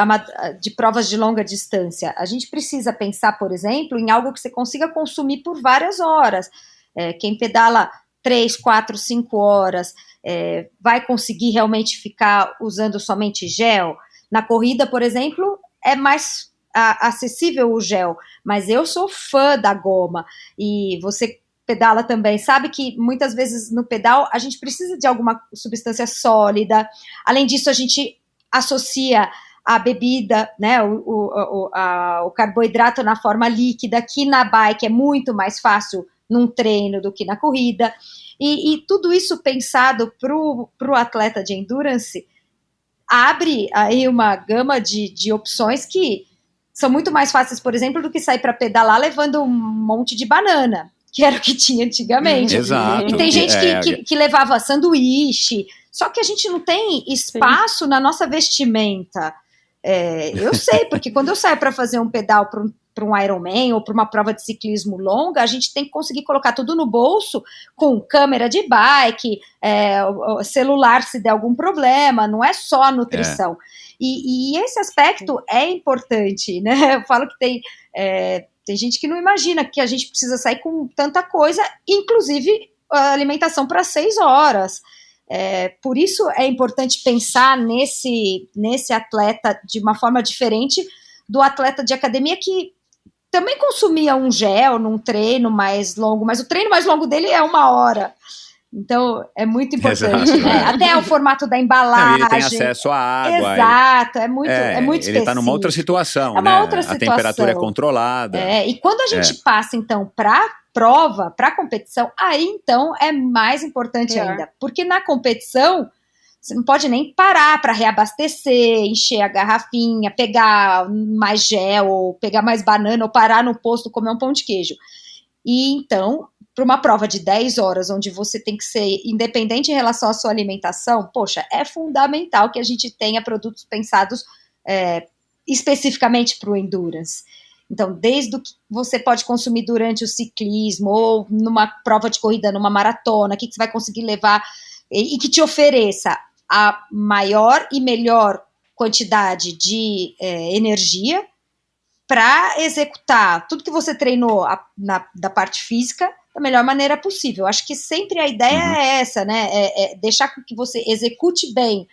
de provas de longa distância, a gente precisa pensar, por exemplo, em algo que você consiga consumir por várias horas. Quem pedala 3, 4, 5 horas vai conseguir realmente ficar usando somente gel? Na corrida, por exemplo, é mais acessível o gel, mas eu sou fã da goma, e você pedala também, sabe que muitas vezes no pedal a gente precisa de alguma substância sólida. Além disso, a gente associa a bebida, né, o carboidrato na forma líquida, que na bike é muito mais fácil num treino do que na corrida, e tudo isso pensado para o atleta de endurance abre aí uma gama de opções que são muito mais fáceis, por exemplo, do que sair para pedalar levando um monte de banana, que era o que tinha antigamente. Exato. E tem gente que levava sanduíche, só que a gente não tem espaço na nossa vestimenta. Eu sei, porque quando eu saio para fazer um pedal para um Ironman ou para uma prova de ciclismo longa, a gente tem que conseguir colocar tudo no bolso, com câmera de bike, celular se der algum problema, não é só a nutrição. E esse aspecto é importante, né? Eu falo que tem gente que não imagina que a gente precisa sair com tanta coisa, inclusive a alimentação para 6 horas. Por isso é importante pensar nesse atleta de uma forma diferente do atleta de academia, que também consumia um gel num treino mais longo, mas o treino mais longo dele é 1 hora. Então, é muito importante, né? Até o formato da embalagem. Não, ele tem acesso à água. Exato, é muito específico. Ele está numa outra situação, né? Outra situação. A temperatura é controlada. E quando a gente passa, então, para prova, para competição, aí, então, é mais importante ainda. Porque na competição, você não pode nem parar para reabastecer, encher a garrafinha, pegar mais gel, ou pegar mais banana, ou parar no posto comer um pão de queijo. E, então, para uma prova de 10 horas, onde você tem que ser independente em relação à sua alimentação, poxa, é fundamental que a gente tenha produtos pensados especificamente para o endurance. Então, desde o que você pode consumir durante o ciclismo, ou numa prova de corrida, numa maratona, o que você vai conseguir levar, e que te ofereça a maior e melhor quantidade de energia para executar tudo que você treinou da parte física da melhor maneira possível. Acho que sempre a ideia é essa, né? Deixar com que você execute bem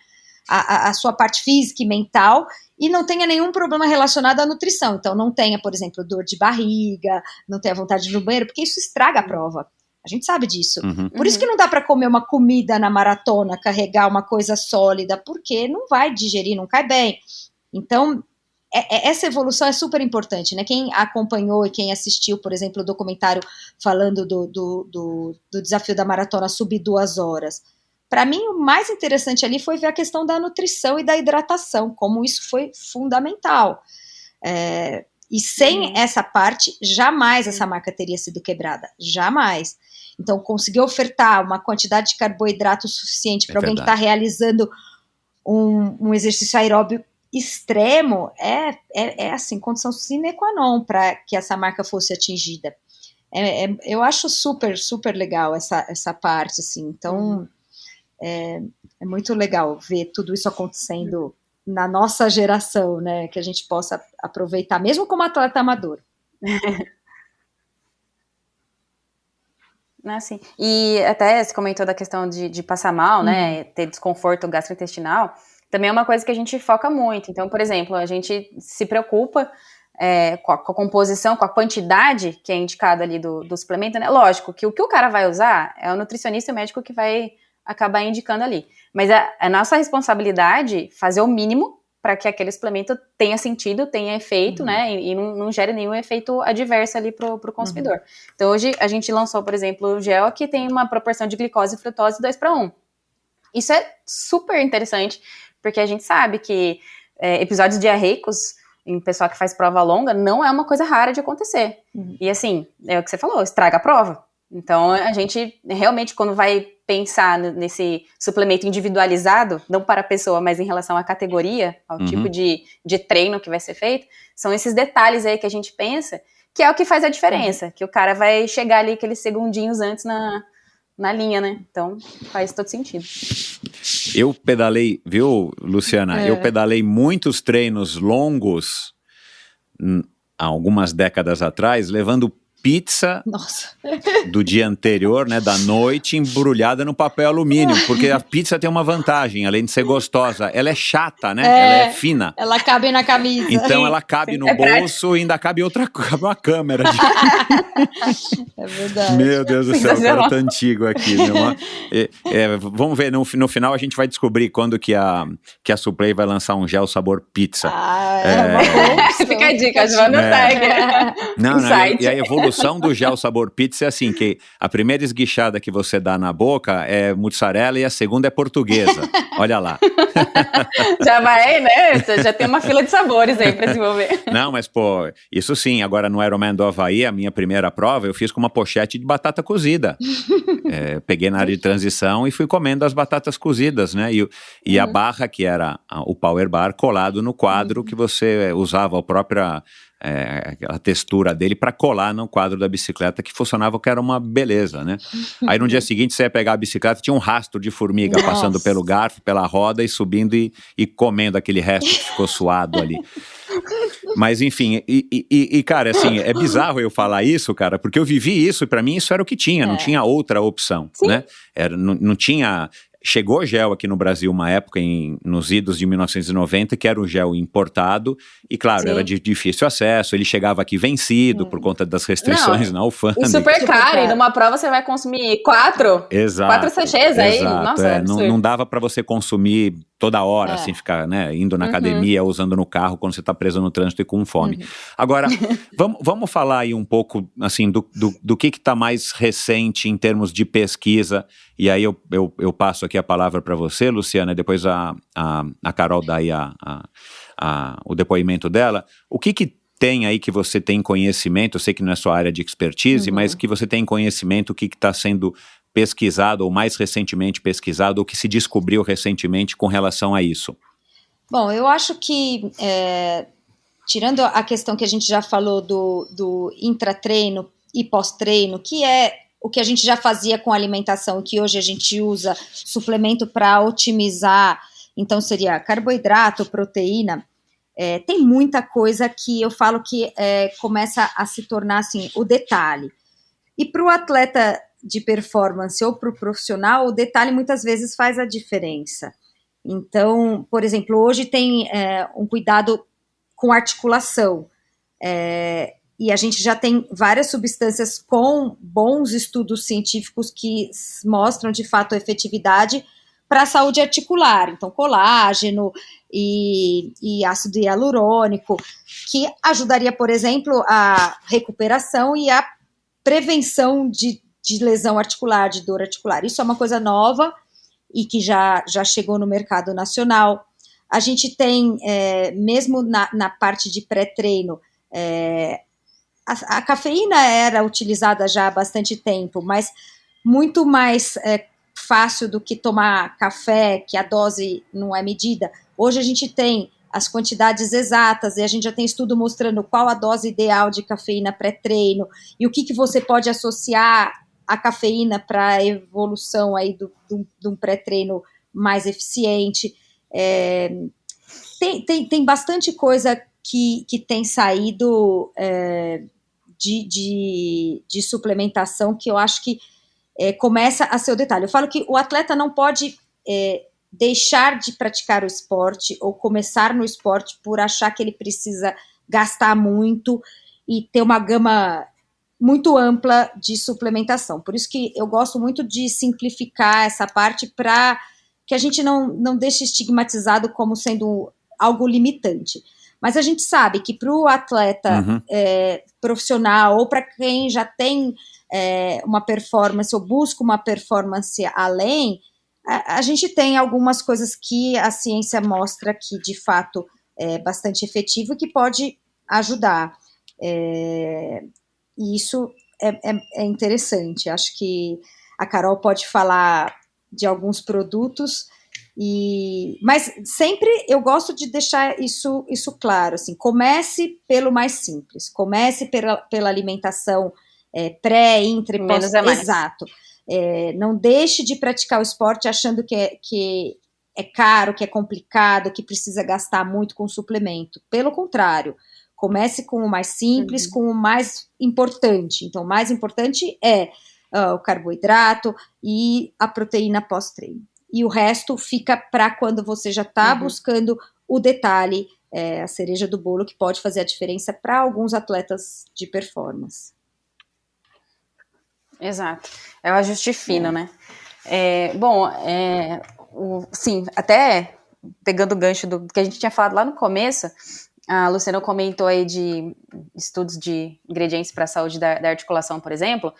a sua parte física e mental e não tenha nenhum problema relacionado à nutrição. Então, não tenha, por exemplo, dor de barriga, não tenha vontade de ir no banheiro, porque isso estraga a prova. A gente sabe disso. Por isso que não dá para comer uma comida na maratona, carregar uma coisa sólida, porque não vai digerir, não cai bem. Então, essa evolução é super importante, né? Quem acompanhou e quem assistiu, por exemplo, o documentário falando do desafio da maratona sub 2 horas, para mim o mais interessante ali foi ver a questão da nutrição e da hidratação, como isso foi fundamental. E sem essa parte, jamais essa marca teria sido quebrada, jamais. Então, conseguir ofertar uma quantidade de carboidrato suficiente para alguém que está realizando um exercício aeróbio extremo assim, condição sine qua non para que essa marca fosse atingida. Eu acho super, super legal essa parte, assim. Então, é muito legal ver tudo isso acontecendo na nossa geração, né, que a gente possa aproveitar, mesmo como atleta amador. Não é assim. E até você comentou da questão de passar mal, né? Ter desconforto gastrointestinal. Também é uma coisa que a gente foca muito. Então, por exemplo, a gente se preocupa com a composição, com a quantidade que é indicada ali do suplemento, né? Lógico que o cara vai usar é o nutricionista e o médico que vai acabar indicando ali. Mas é nossa responsabilidade fazer o mínimo para que aquele suplemento tenha sentido, tenha efeito, né? E não gere nenhum efeito adverso ali pro consumidor. Então, hoje a gente lançou, por exemplo, o gel que tem uma proporção de glicose e frutose 2:1. Isso é super interessante, porque a gente sabe que episódios diarreicos em pessoal que faz prova longa não é uma coisa rara de acontecer. E assim, é o que você falou, estraga a prova. Então, a gente realmente, quando vai pensar nesse suplemento individualizado, não para a pessoa, mas em relação à categoria, ao tipo de treino que vai ser feito, são esses detalhes aí que a gente pensa, que é o que faz a diferença, que o cara vai chegar ali aqueles segundinhos antes na linha, né? Então, faz todo sentido. Eu pedalei, viu, Luciana? Eu pedalei muitos treinos longos há algumas décadas atrás, levando pizza do dia anterior, né, da noite, embrulhada no papel alumínio, porque a pizza tem uma vantagem, além de ser gostosa, ela é chata, né? Ela é fina. Ela cabe na camisa. Então ela cabe no bolso e ainda cabe uma câmera. É verdade. Meu Deus do céu, o cara tá antigo aqui. Vamos ver, no final a gente vai descobrir quando que a Suplay vai lançar um gel sabor pizza. Fica a dica, Joana segue. Não, e a evolução do gel sabor pizza é assim, que a primeira esguichada que você dá na boca é mussarela e a segunda é portuguesa. Olha lá. Já vai, né? Já tem uma fila de sabores aí pra desenvolver. Não, mas pô, isso sim, agora no Ironman do Havaí, a minha primeira prova, eu fiz com uma pochete de batata cozida. Peguei na área de transição e fui comendo as batatas cozidas, né? E a barra, que era o Power Bar, colado no quadro que você usava a própria... a textura dele para colar no quadro da bicicleta, que funcionava, que era uma beleza, né? Aí no dia seguinte você ia pegar a bicicleta, tinha um rastro de formiga passando pelo garfo, pela roda e subindo e comendo aquele resto que ficou suado ali. Mas enfim, cara, assim, é bizarro eu falar isso, cara, porque eu vivi isso e pra mim isso era o que tinha, não tinha outra opção, né? Não tinha... Chegou gel aqui no Brasil uma época, nos idos de 1990, que era um gel importado, e claro, era de difícil acesso, ele chegava aqui vencido por conta das restrições na alfândega. E super caro, e numa prova você vai consumir 4 sachês aí, nossa, não dava pra você consumir toda hora, assim, ficar, né, indo na academia, usando no carro, quando você tá preso no trânsito e com fome. Agora, vamos falar aí um pouco, assim, do que tá mais recente em termos de pesquisa, e aí eu passo aqui a palavra para você, Luciana, e depois a Carol dá aí o depoimento dela. O que tem aí que você tem conhecimento, eu sei que não é sua área de expertise, mas que você tem conhecimento, o que está sendo pesquisado, ou mais recentemente pesquisado, ou que se descobriu recentemente com relação a isso? Bom, eu acho que, tirando a questão que a gente já falou do intratreino e pós-treino, que é o que a gente já fazia com alimentação, que hoje a gente usa suplemento para otimizar, então seria carboidrato, proteína, tem muita coisa que eu falo que começa a se tornar assim, o detalhe. E para o atleta de performance ou para o profissional, o detalhe muitas vezes faz a diferença. Então, por exemplo, hoje tem um cuidado com articulação, e a gente já tem várias substâncias com bons estudos científicos que mostram de fato a efetividade para a saúde articular, então colágeno e ácido hialurônico, que ajudaria, por exemplo, a recuperação e a prevenção de lesão articular, de dor articular. Isso é uma coisa nova e que já chegou no mercado nacional. A gente tem, mesmo na parte de pré-treino, a cafeína era utilizada já há bastante tempo, mas muito mais fácil do que tomar café, que a dose não é medida. Hoje a gente tem as quantidades exatas e a gente já tem estudo mostrando qual a dose ideal de cafeína pré-treino e o que você pode associar a cafeína para a evolução aí de um pré-treino mais eficiente. Tem bastante coisa que tem saído de suplementação que eu acho que começa a ser o detalhe. Eu falo que o atleta não pode deixar de praticar o esporte ou começar no esporte por achar que ele precisa gastar muito e ter uma gama muito ampla de suplementação. Por isso que eu gosto muito de simplificar essa parte para que a gente não deixe estigmatizado como sendo algo limitante. Mas a gente sabe que para o atleta profissional ou para quem já tem uma performance ou busca uma performance além, a gente tem algumas coisas que a ciência mostra que de fato é bastante efetivo e que pode ajudar. E isso é interessante. Acho que a Carol pode falar de alguns produtos, mas sempre eu gosto de deixar isso claro. Assim, comece pelo mais simples, comece pela alimentação pré, intra e pós. Menos é mais. Exato. Não deixe de praticar o esporte achando que é caro, que é complicado, que precisa gastar muito com suplemento. Pelo contrário, comece com o mais simples, com o mais importante. Então, o mais importante é o carboidrato e a proteína pós-treino. E o resto fica para quando você já está buscando o detalhe, a cereja do bolo, que pode fazer a diferença para alguns atletas de performance. Exato. É o ajuste fino, né? Sim, até pegando o gancho do que a gente tinha falado lá no começo, a Luciana comentou aí de estudos de ingredientes para a saúde da articulação, por exemplo.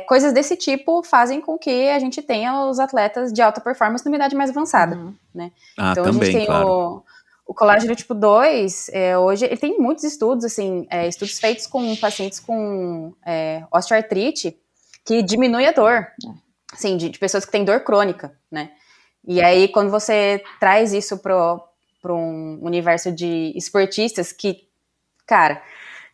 Coisas desse tipo fazem com que a gente tenha os atletas de alta performance numa idade mais avançada, né? Então também, a gente tem claro. o colágeno tipo 2, hoje ele tem muitos estudos, assim, estudos feitos com pacientes com osteoartrite, que diminui a dor, assim, de pessoas que têm dor crônica, né? E aí, quando você traz isso para um universo de esportistas que, cara,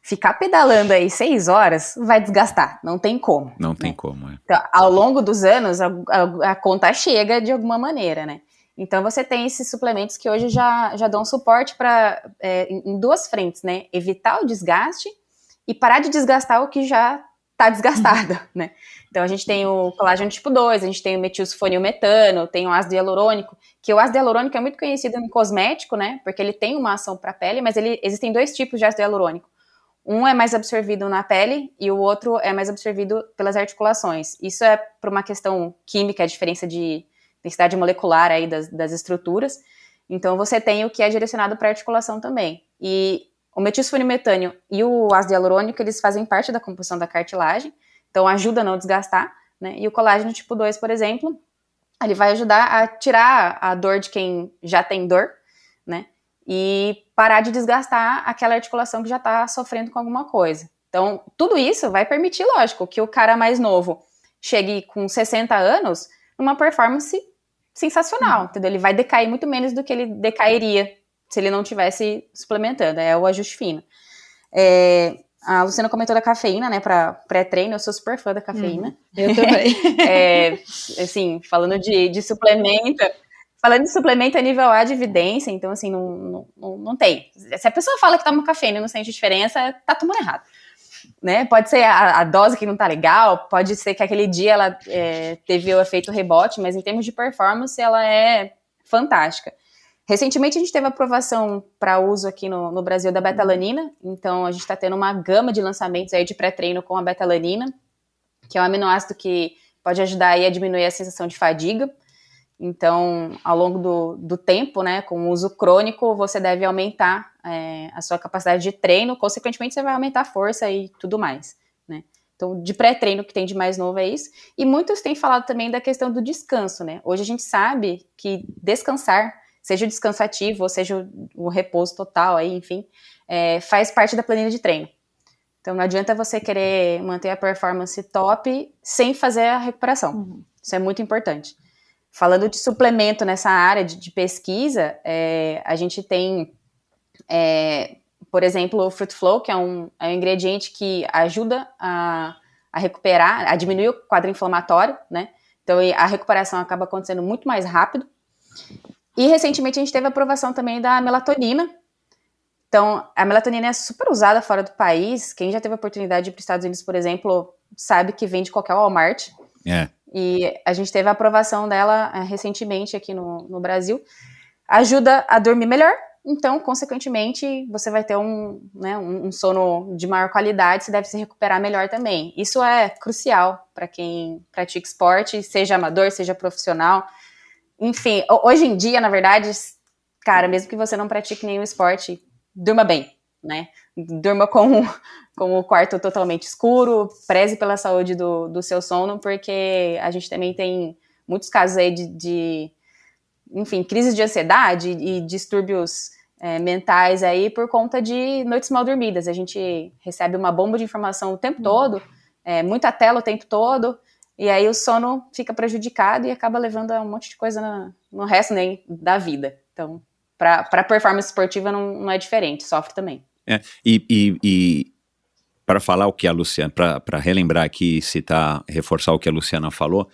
ficar pedalando aí 6 horas vai desgastar, não tem como. Não tem como, Então, ao longo dos anos, a conta chega de alguma maneira, né? Então, você tem esses suplementos que hoje já dão suporte em 2 frentes, né? Evitar o desgaste e parar de desgastar o que já está desgastado, né? Então, a gente tem o colágeno tipo 2, a gente tem o metilsulfonilmetano, tem o ácido hialurônico, que o ácido hialurônico é muito conhecido em cosmético, né? Porque ele tem uma ação para a pele, mas existem 2 tipos de ácido hialurônico. Um é mais absorvido na pele e o outro é mais absorvido pelas articulações. Isso é por uma questão química, a diferença de densidade molecular aí das estruturas. Então, você tem o que é direcionado para a articulação também. E o metilsulfonilmetânio e o ácido hialurônico, eles fazem parte da composição da cartilagem, então ajuda a não desgastar, né? E o colágeno tipo 2, por exemplo, ele vai ajudar a tirar a dor de quem já tem dor, né? E parar de desgastar aquela articulação que já está sofrendo com alguma coisa. Então, tudo isso vai permitir, lógico, que o cara mais novo chegue com 60 anos numa performance sensacional, entendeu? Ele vai decair muito menos do que ele decairia se ele não estivesse suplementando, é o ajuste fino. A Luciana comentou da cafeína, né, para pré-treino, eu sou super fã da cafeína. Eu também. Assim, falando de suplemento, a nível A de evidência, então, assim, não tem. Se a pessoa fala que toma cafeína e não sente diferença, tá tomando errado, né? Pode ser a dose que não tá legal, pode ser que aquele dia ela teve o efeito rebote, mas em termos de performance, ela é fantástica. Recentemente, a gente teve aprovação para uso aqui no Brasil da betalanina, então a gente está tendo uma gama de lançamentos aí de pré-treino com a betalanina, que é um aminoácido que pode ajudar aí a diminuir a sensação de fadiga. Então, ao longo do tempo, né, com o uso crônico, você deve aumentar a sua capacidade de treino, consequentemente você vai aumentar a força e tudo mais, né? Então, de pré-treino que tem de mais novo é isso. E muitos têm falado também da questão do descanso, né? Hoje a gente sabe que descansar, seja o descanso ativo, ou seja o repouso total, aí, enfim, faz parte da planilha de treino. Então, não adianta você querer manter a performance top sem fazer a recuperação. Isso é muito importante. Falando de suplemento nessa área de pesquisa, a gente tem, por exemplo, o Fruit Flow, que é um ingrediente que ajuda a recuperar, a diminuir o quadro inflamatório, né? Então, a recuperação acaba acontecendo muito mais rápido. E, recentemente, a gente teve a aprovação também da melatonina. Então, a melatonina é super usada fora do país. Quem já teve a oportunidade de ir para os Estados Unidos, por exemplo, sabe que vende qualquer Walmart. E a gente teve a aprovação dela recentemente aqui no Brasil. Ajuda a dormir melhor, então, consequentemente, você vai ter um sono de maior qualidade, você deve se recuperar melhor também. Isso é crucial para quem pratica esporte, seja amador, seja profissional. Enfim, hoje em dia, na verdade, cara, mesmo que você não pratique nenhum esporte, durma bem, né? Durma com o quarto totalmente escuro, preze pela saúde do seu sono, porque a gente também tem muitos casos aí enfim, crises de ansiedade e distúrbios mentais aí por conta de noites mal dormidas. A gente recebe uma bomba de informação o tempo todo, muita tela o tempo todo, e aí o sono fica prejudicado e acaba levando a um monte de coisa no resto da vida. Então, para performance esportiva não é diferente, sofre também. E para falar o que a Luciana, para relembrar aqui, reforçar o que a Luciana falou,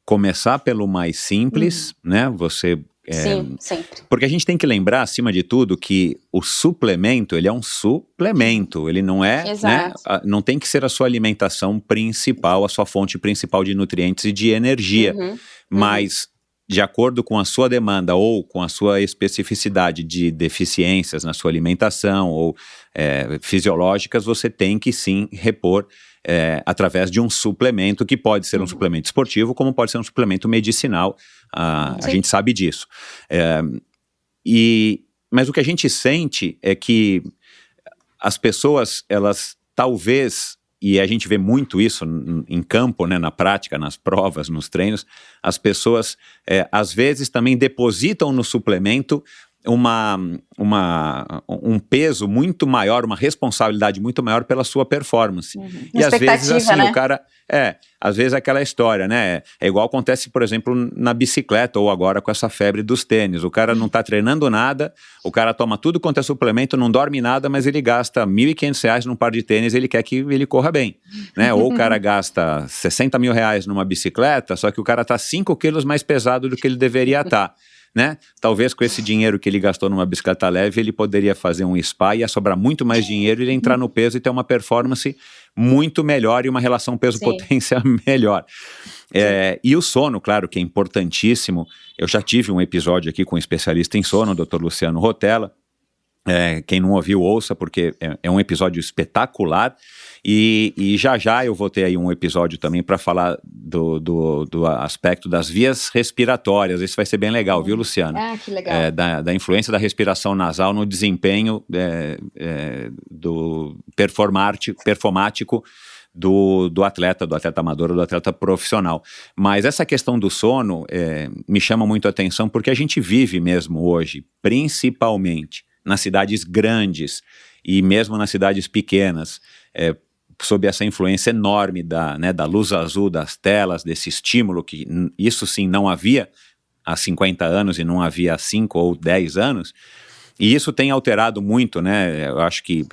começar pelo mais simples, né? Você... Sim, sempre. Porque a gente tem que lembrar, acima de tudo, que o suplemento, ele é um suplemento, ele não é, né? Não tem que ser a sua alimentação principal, a sua fonte principal de nutrientes e de energia, mas de acordo com a sua demanda ou com a sua especificidade de deficiências na sua alimentação ou fisiológicas, você tem que sim repor através de um suplemento, que pode ser um suplemento esportivo, como pode ser um suplemento medicinal, a gente sabe disso. Mas o que a gente sente é que as pessoas, elas talvez, e a gente vê muito isso em campo, né, na prática, nas provas, nos treinos, as pessoas às vezes também depositam no suplemento um peso muito maior, uma responsabilidade muito maior pela sua performance. E às vezes assim, né? O cara, às vezes aquela história, né, é igual acontece, por exemplo, na bicicleta ou agora com essa febre dos tênis, o cara não tá treinando nada, o cara toma tudo quanto é suplemento, não dorme nada, mas ele gasta R$1.500 num par de tênis, ele quer que ele corra bem, né, ou o cara gasta R$60 mil numa bicicleta, só que o cara tá 5 quilos mais pesado do que ele deveria estar. Né? Talvez com esse dinheiro que ele gastou numa bicicleta leve, ele poderia fazer um spa e ia sobrar muito mais dinheiro, ele ia entrar no peso e ter uma performance muito melhor e uma relação peso-potência melhor. E o sono, claro, que é importantíssimo. Eu já tive um episódio aqui com um especialista em sono, o Dr. Luciano Rotella. Quem não ouviu, ouça, porque é um episódio espetacular. E já eu vou ter aí um episódio também para falar do aspecto das vias respiratórias. Isso vai ser bem legal, viu, Luciana? Que legal. Da influência da respiração nasal no desempenho do performático do atleta amador ou do atleta profissional. Mas essa questão do sono me chama muito a atenção, porque a gente vive mesmo hoje, principalmente nas cidades grandes e mesmo nas cidades pequenas, sob essa influência enorme da luz azul, das telas, desse estímulo, que isso sim não havia há 50 anos e não havia há 5 ou 10 anos, e isso tem alterado muito, né? Eu acho que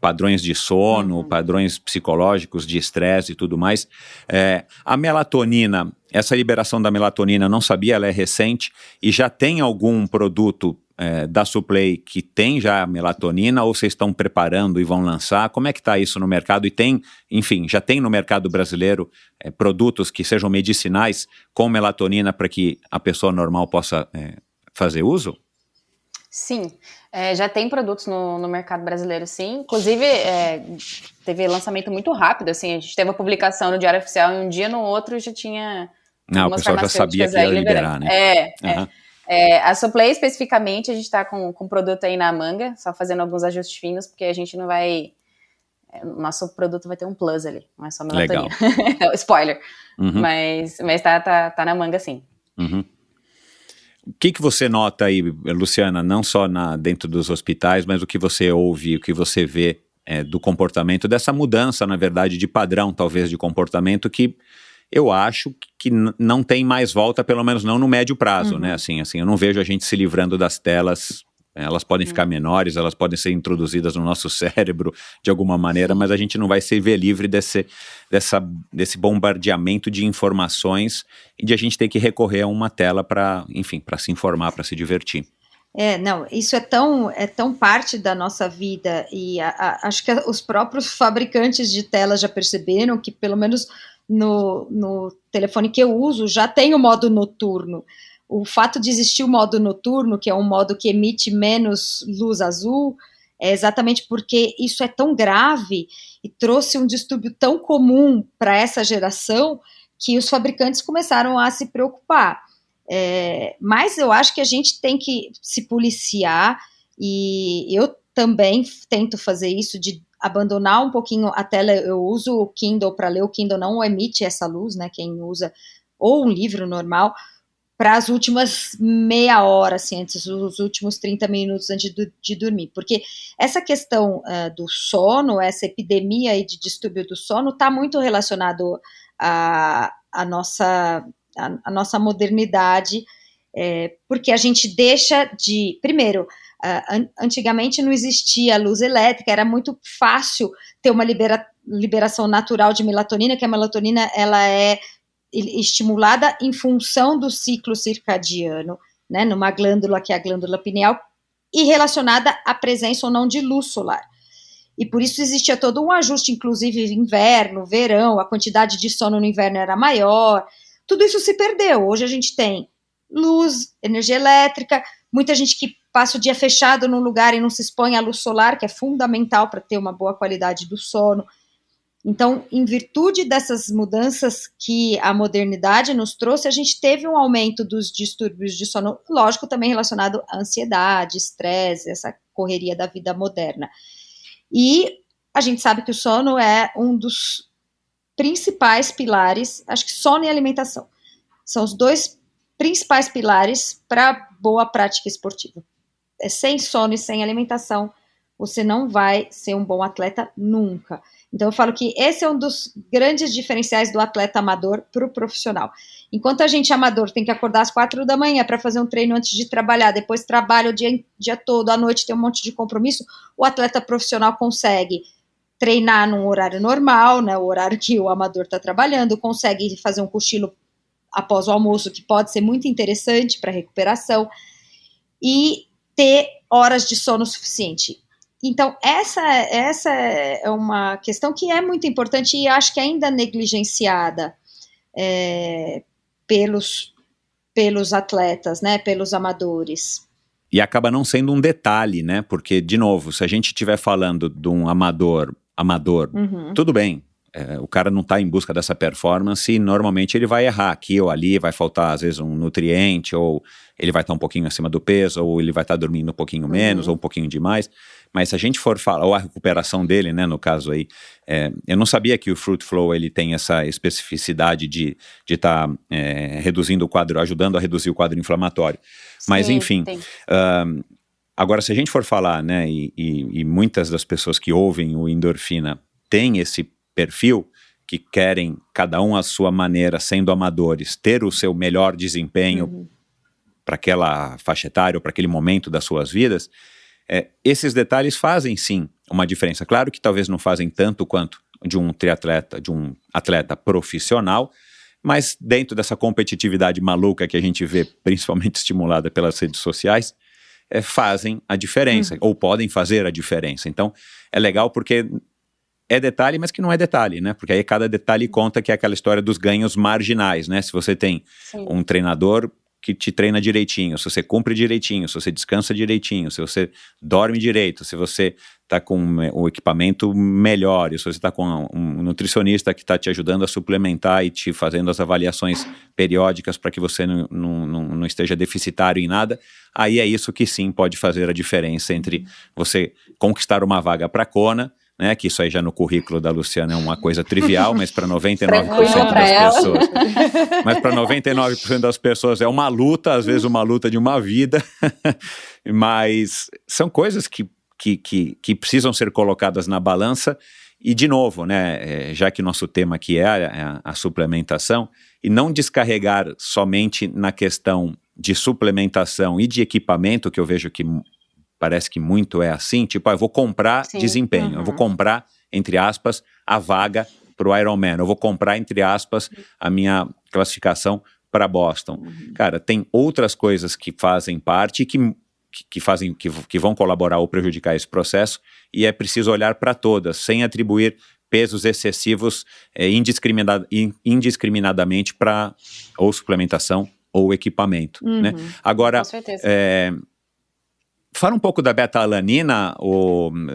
padrões de sono, padrões psicológicos de estresse e tudo mais. A melatonina, essa liberação da melatonina, eu não sabia, ela é recente, e já tem algum produto da Suplay que tem já melatonina, ou vocês estão preparando e vão lançar? Como é que está isso no mercado? E já tem no mercado brasileiro produtos que sejam medicinais com melatonina para que a pessoa normal possa fazer uso? Sim, já tem produtos no mercado brasileiro, sim. Inclusive, teve lançamento muito rápido, assim, a gente teve a publicação no Diário Oficial e um dia no outro já tinha... o pessoal já sabia que ia liberar, né? A Suplay, especificamente, a gente está com produto aí na manga, só fazendo alguns ajustes finos, porque a gente não vai... Nosso produto vai ter um plus ali, não é só melatonina. Spoiler. Mas tá na manga, sim. O que você nota aí, Luciana, não só dentro dos hospitais, mas o que você ouve, o que você vê do comportamento, dessa mudança, na verdade, de padrão, talvez, de comportamento, que eu acho que não tem mais volta, pelo menos não no médio prazo, né? Assim, eu não vejo a gente se livrando das telas. Elas podem ficar menores, elas podem ser introduzidas no nosso cérebro de alguma maneira, mas a gente não vai se ver livre desse bombardeamento de informações e de a gente ter que recorrer a uma tela para se informar, para se divertir. Isso é tão parte da nossa vida, e acho que os próprios fabricantes de telas já perceberam que, pelo menos no telefone que eu uso já tem o modo noturno. O fato de existir o modo noturno, que é um modo que emite menos luz azul, é exatamente porque isso é tão grave e trouxe um distúrbio tão comum para essa geração que os fabricantes começaram a se preocupar. Mas eu acho que a gente tem que se policiar, e eu também tento fazer isso, de abandonar um pouquinho a tela. Eu uso o Kindle para ler, o Kindle não emite essa luz, né, quem usa, ou um livro normal, para as últimas meia hora, assim, antes, os últimos 30 minutos antes de dormir, porque essa questão do sono, essa epidemia aí de distúrbio do sono, está muito relacionado à nossa modernidade, porque a gente deixa de, primeiro, antigamente não existia luz elétrica, era muito fácil ter uma liberação natural de melatonina, que a melatonina ela é estimulada em função do ciclo circadiano, né, numa glândula que é a glândula pineal, e relacionada à presença ou não de luz solar. E por isso existia todo um ajuste, inclusive inverno, verão, a quantidade de sono no inverno era maior, tudo isso se perdeu. Hoje a gente tem luz, energia elétrica, muita gente que passa o dia fechado num lugar e não se expõe à luz solar, que é fundamental para ter uma boa qualidade do sono. Então, em virtude dessas mudanças que a modernidade nos trouxe, a gente teve um aumento dos distúrbios de sono, lógico, também relacionado à ansiedade, estresse, essa correria da vida moderna. E a gente sabe que o sono é um dos principais pilares, acho que sono e alimentação são os dois principais pilares para boa prática esportiva. Sem sono e sem alimentação, você não vai ser um bom atleta nunca. Então eu falo que esse é um dos grandes diferenciais do atleta amador para o profissional. Enquanto a gente amador tem que acordar às 4 da manhã para fazer um treino antes de trabalhar, depois trabalha o dia todo, à noite tem um monte de compromisso, o atleta profissional consegue treinar num horário normal, né, o horário que o amador está trabalhando, consegue fazer um cochilo após o almoço, que pode ser muito interessante para recuperação, e ter horas de sono suficiente. Então, essa é uma questão que é muito importante e acho que ainda negligenciada pelos atletas, né, pelos amadores. E acaba não sendo um detalhe, né, porque, de novo, se a gente estiver falando de um amador, tudo bem, o cara não está em busca dessa performance e normalmente ele vai errar aqui ou ali, vai faltar às vezes um nutriente, ou ele vai estar um pouquinho acima do peso, ou ele vai estar dormindo um pouquinho menos, ou um pouquinho demais. Mas se a gente for falar, ou a recuperação dele, né, no caso aí, eu não sabia que o Fruit Flow ele tem essa especificidade de estar reduzindo o quadro, ajudando a reduzir o quadro inflamatório. Mas sim, enfim, agora se a gente for falar, né, e muitas das pessoas que ouvem o Endorfina têm esse perfil, que querem, cada um à sua maneira, sendo amadores, ter o seu melhor desempenho para aquela faixa etária ou para aquele momento das suas vidas, esses detalhes fazem sim uma diferença. Claro que talvez não fazem tanto quanto de um triatleta, de um atleta profissional, mas dentro dessa competitividade maluca que a gente vê, principalmente estimulada pelas redes sociais, fazem a diferença, ou podem fazer a diferença. Então, é legal porque é detalhe, mas que não é detalhe, né? Porque aí cada detalhe conta, que é aquela história dos ganhos marginais, né? Se você tem um treinador que te treina direitinho, se você cumpre direitinho, se você descansa direitinho, se você dorme direito, se você está com o equipamento melhor, se você está com um nutricionista que está te ajudando a suplementar e te fazendo as avaliações periódicas para que você não esteja deficitário em nada, aí é isso que sim pode fazer a diferença entre você conquistar uma vaga para a Kona, né, que isso aí já no currículo da Luciana é uma coisa trivial, mas para 99% das pessoas, mas para 99% das pessoas é uma luta, às vezes uma luta de uma vida, mas são coisas que precisam ser colocadas na balança. E de novo, né, já que nosso tema aqui é a suplementação, e não descarregar somente na questão de suplementação e de equipamento, que eu vejo que parece que muito é assim, tipo, eu vou comprar desempenho, eu vou comprar, entre aspas, a vaga para o Ironman, eu vou comprar, entre aspas, a minha classificação para Boston. Cara, tem outras coisas que fazem parte, que vão colaborar ou prejudicar esse processo, e é preciso olhar para todas, sem atribuir pesos excessivos indiscriminadamente para ou suplementação ou equipamento, né? Agora, Com certeza. fala um pouco da beta-alanina,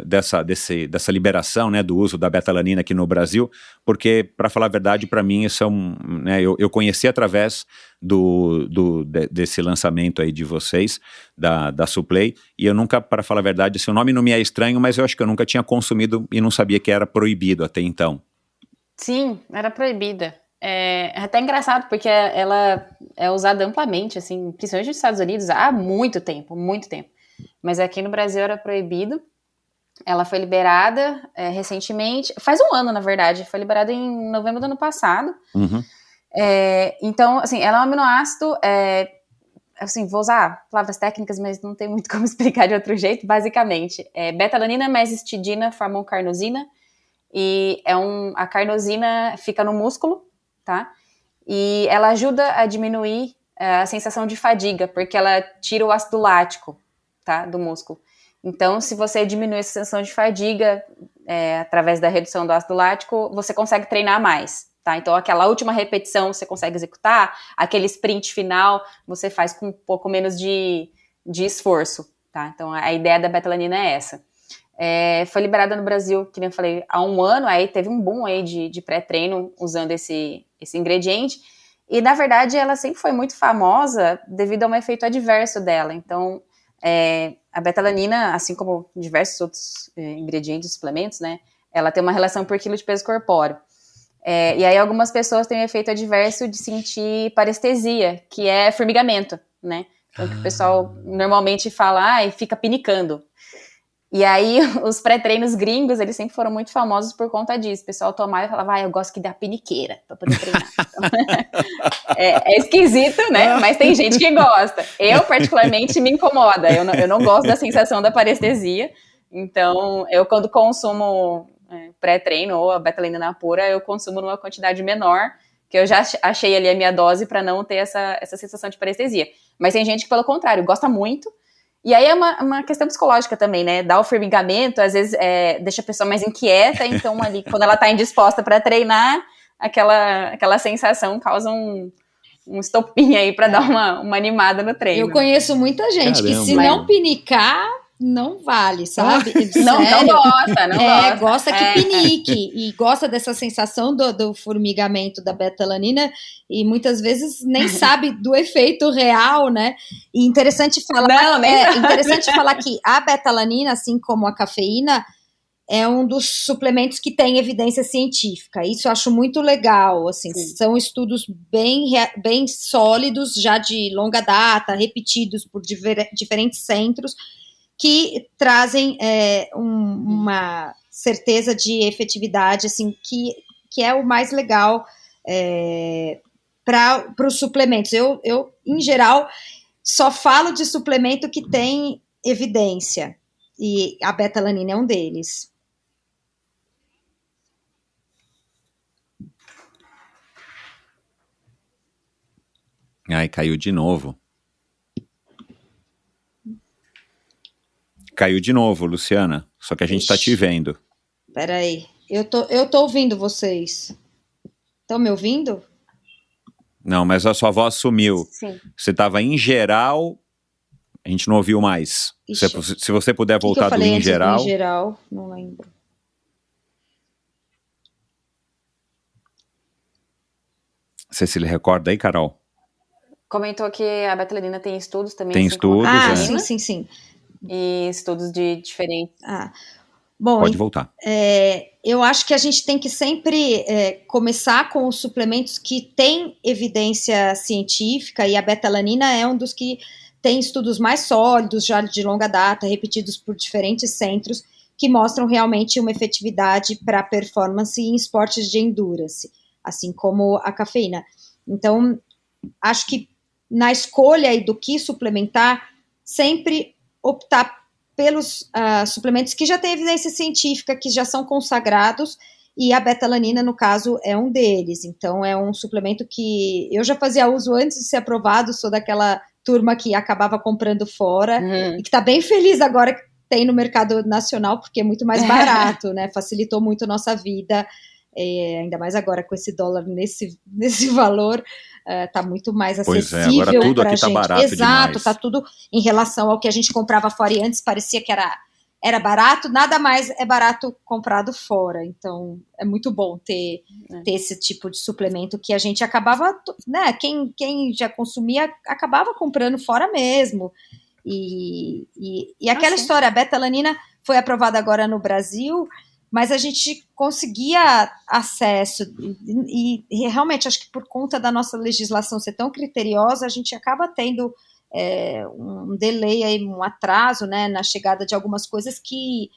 dessa liberação, né, do uso da beta-alanina aqui no Brasil, porque, para falar a verdade, para mim, isso é né, eu conheci através desse lançamento aí de vocês, da Suplay, e eu nunca, para falar a verdade, seu nome não me é estranho, mas eu acho que eu nunca tinha consumido e não sabia que era proibido até então. Sim, era proibida. É até engraçado, porque ela é usada amplamente, assim, principalmente nos Estados Unidos, há muito tempo, muito tempo. Mas aqui no Brasil era proibido. Ela foi liberada recentemente, faz um ano, na verdade, foi liberada em novembro do ano passado. Então, assim, ela é um aminoácido, assim, vou usar palavras técnicas, mas não tem muito como explicar de outro jeito, basicamente. Beta-alanina, mesistidina, formam carnosina, e a carnosina fica no músculo, tá? E ela ajuda a diminuir a sensação de fadiga, porque ela tira o ácido lático, tá, do músculo. Então, se você diminui essa sensação de fadiga através da redução do ácido lático, você consegue treinar mais, tá? Então, aquela última repetição você consegue executar, aquele sprint final você faz com um pouco menos de esforço, tá? Então, a ideia da beta-alanina é essa. Foi liberada no Brasil, que nem eu falei, há um ano, aí teve um boom aí de pré-treino usando esse ingrediente, e, na verdade, ela sempre foi muito famosa devido a um efeito adverso dela. Então, a beta-alanina, assim como diversos outros ingredientes, suplementos, né, ela tem uma relação por quilo de peso corpóreo. E aí algumas pessoas têm um efeito adverso de sentir parestesia, que é formigamento, né? Então que o pessoal normalmente fala, fica pinicando. E aí os pré-treinos gringos, eles sempre foram muito famosos por conta disso. O pessoal tomava e falava, eu gosto que dá piniqueira pra poder treinar. Então, é esquisito, né? Mas tem gente que gosta. Eu, particularmente, me incomoda. Eu não gosto da sensação da parestesia. Então, eu quando consumo pré-treino ou a beta-alanina pura, eu consumo numa quantidade menor, que eu já achei ali a minha dose para não ter essa sensação de parestesia. Mas tem gente que, pelo contrário, gosta muito. E aí é uma questão psicológica também, né? Dá o formigamento, às vezes deixa a pessoa mais inquieta, então ali, quando ela tá indisposta para treinar, aquela sensação causa um estopim aí para dar uma animada no treino. Eu conheço muita gente que se não pinicar, não vale, sabe? Não gosta. Gosta que pinique e gosta dessa sensação do formigamento da beta-alanina e muitas vezes nem sabe do efeito real, né? E interessante falar que a beta-alanina, assim como a cafeína, é um dos suplementos que tem evidência científica. Isso eu acho muito legal, assim, são estudos bem sólidos, já de longa data, repetidos por diferentes centros, que trazem uma certeza de efetividade, assim, que é o mais legal para os suplementos. Eu, em geral, só falo de suplemento que tem evidência, e a beta-alanina é um deles. Ai, caiu de novo. Caiu de novo, Luciana. Só que a gente está te vendo. Peraí. Eu tô ouvindo vocês. Estão me ouvindo? Não, mas a sua voz sumiu. Sim. Você estava em geral, a gente não ouviu mais. Se você puder voltar do em geral. Em geral, não lembro. Você se recorda aí, Carol? Comentou que a beta-alanina tem estudos também. Tem estudos, sim. E estudos de diferentes. Bom, pode voltar. Eu acho que a gente tem que sempre começar com os suplementos que têm evidência científica, e a beta-alanina é um dos que tem estudos mais sólidos, já de longa data, repetidos por diferentes centros, que mostram realmente uma efetividade para performance em esportes de endurance, assim como a cafeína. Então, acho que na escolha aí do que suplementar, sempre optar pelos suplementos que já têm evidência científica, que já são consagrados, e a beta-alanina, no caso, é um deles. Então, é um suplemento que eu já fazia uso antes de ser aprovado, sou daquela turma que acabava comprando fora, e que está bem feliz agora tem no mercado nacional, porque é muito mais barato, né? Facilitou muito a nossa vida, ainda mais agora com esse dólar nesse valor, tá muito mais acessível agora tudo pra aqui tá gente. barato Exato, demais. tá tudo em relação ao que a gente comprava fora e antes parecia que era barato, nada mais é barato comprado fora. Então, é muito bom ter esse tipo de suplemento que a gente acabava, né? Quem já consumia acabava comprando fora mesmo. E aquela história, a beta-alanina foi aprovada agora no Brasil, mas a gente conseguia acesso e realmente acho que por conta da nossa legislação ser tão criteriosa, a gente acaba tendo um delay aí, um atraso, né, na chegada de algumas coisas que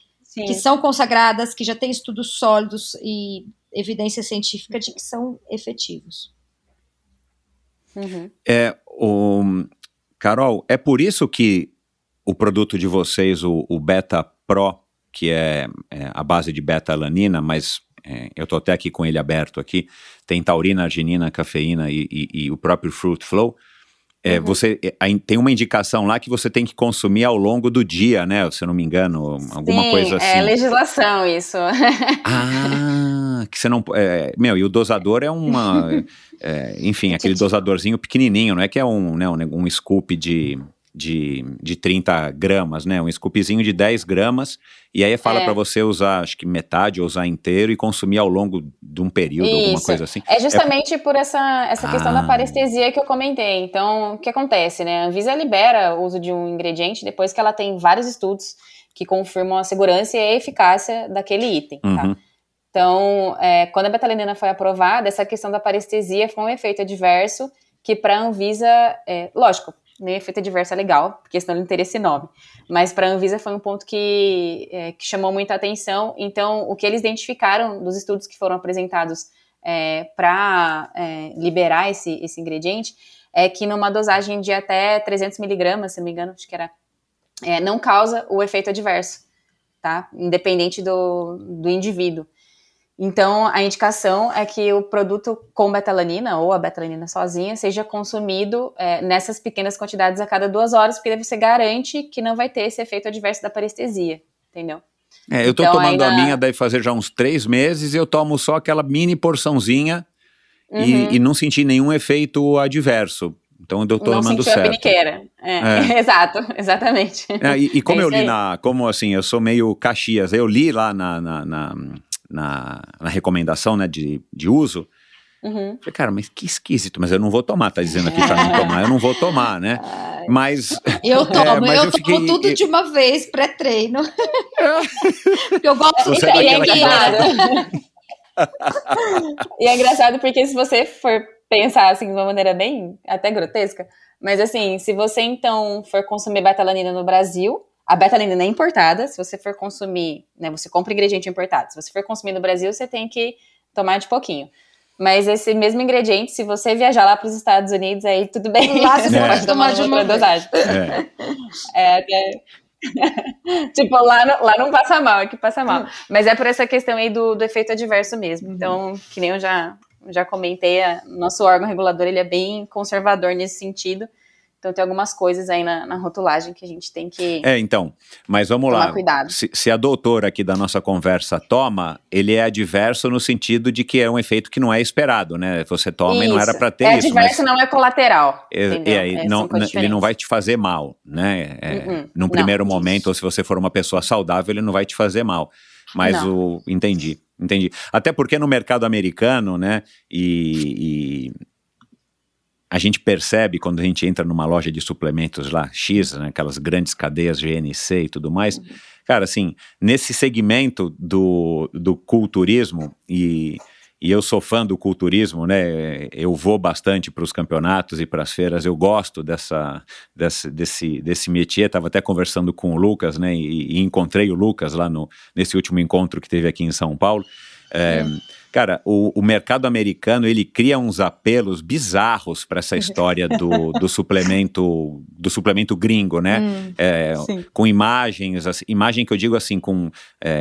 são consagradas, que já têm estudos sólidos e evidência científica de que são efetivos. Carol, é por isso que o produto de vocês, o Beta Pro, que é a base de beta-alanina, mas eu estou até aqui com ele aberto aqui, tem taurina, arginina, cafeína e o próprio Fruit Flow, você tem uma indicação lá que você tem que consumir ao longo do dia, né? Se eu não me engano, alguma coisa assim. É legislação isso. Que você não... e o dosador é uma... enfim, aquele dosadorzinho pequenininho, não é que é um scoop de 30 gramas, né? Um scoopzinho de 10 gramas, e aí fala para você usar, acho que metade, ou usar inteiro e consumir ao longo de um período, alguma coisa assim. É justamente por essa questão da parestesia que eu comentei. Então, o que acontece, né? A Anvisa libera o uso de um ingrediente depois que ela tem vários estudos que confirmam a segurança e a eficácia daquele item, tá? Então, quando a beta-alanina foi aprovada, essa questão da parestesia foi um efeito adverso que para a Anvisa, lógico, nem efeito adverso é legal, porque senão ele não teria esse nome. Mas para a Anvisa foi um ponto que chamou muita atenção. Então, o que eles identificaram dos estudos que foram apresentados para liberar esse ingrediente é que numa dosagem de até 300 miligramas, se não me engano, acho que era, não causa o efeito adverso, tá? Independente do indivíduo. Então, a indicação é que o produto com beta-alanina, ou a beta-alanina sozinha, seja consumido nessas pequenas quantidades a cada 2 horas, porque daí você garante que não vai ter esse efeito adverso da parestesia, entendeu? Eu tô tomando a minha, deve fazer já uns 3 meses, e eu tomo só aquela mini porçãozinha e não senti nenhum efeito adverso. Então eu tô tomando certo. Não sentiu a piniqueira. Exato, exatamente. E como eu li como assim, eu sou meio Caxias, eu li lá na recomendação, né, de uso, falei, cara, mas que esquisito, mas eu não vou tomar, tá dizendo aqui pra não tomar, eu não vou tomar, né? Mas... Eu tomo, eu tomo tudo de uma vez, pré-treino. Porque eu gosto de E é engraçado porque se você for pensar assim de uma maneira bem até grotesca, mas assim, se você então for consumir beta-alanina no Brasil, a beta-alanina é importada, se você for consumir, né, você compra ingrediente importado, se você for consumir no Brasil, você tem que tomar de pouquinho. Mas esse mesmo ingrediente, se você viajar lá para os Estados Unidos, aí tudo bem. Lá você pode tomar de uma dosagem. Tipo, lá não passa mal, aqui passa mal. Mas é por essa questão aí do efeito adverso mesmo. Então, que nem eu já comentei, nosso órgão regulador, ele é bem conservador nesse sentido. Então tem algumas coisas aí na rotulagem que a gente tem que então, mas vamos lá. Cuidado. Se a doutora aqui da nossa conversa toma, ele é adverso no sentido de que é um efeito que não é esperado, né? Você toma e não era para ter isso. É adverso, não é colateral. Ele não vai te fazer mal, né? Num primeiro momento, ou se você for uma pessoa saudável, ele não vai te fazer mal. Mas entendi. Até porque no mercado americano, né, e a gente percebe quando a gente entra numa loja de suplementos lá, X, né, aquelas grandes cadeias GNC e tudo mais, cara, assim, nesse segmento do culturismo, e eu sou fã do culturismo, né, eu vou bastante para os campeonatos e para as feiras, eu gosto desse métier, estava até conversando com o Lucas, né, e encontrei o Lucas lá nesse último encontro que teve aqui em São Paulo, Cara, o mercado americano, ele cria uns apelos bizarros para essa história do suplemento gringo, né? Com imagens, assim, imagem que eu digo assim, com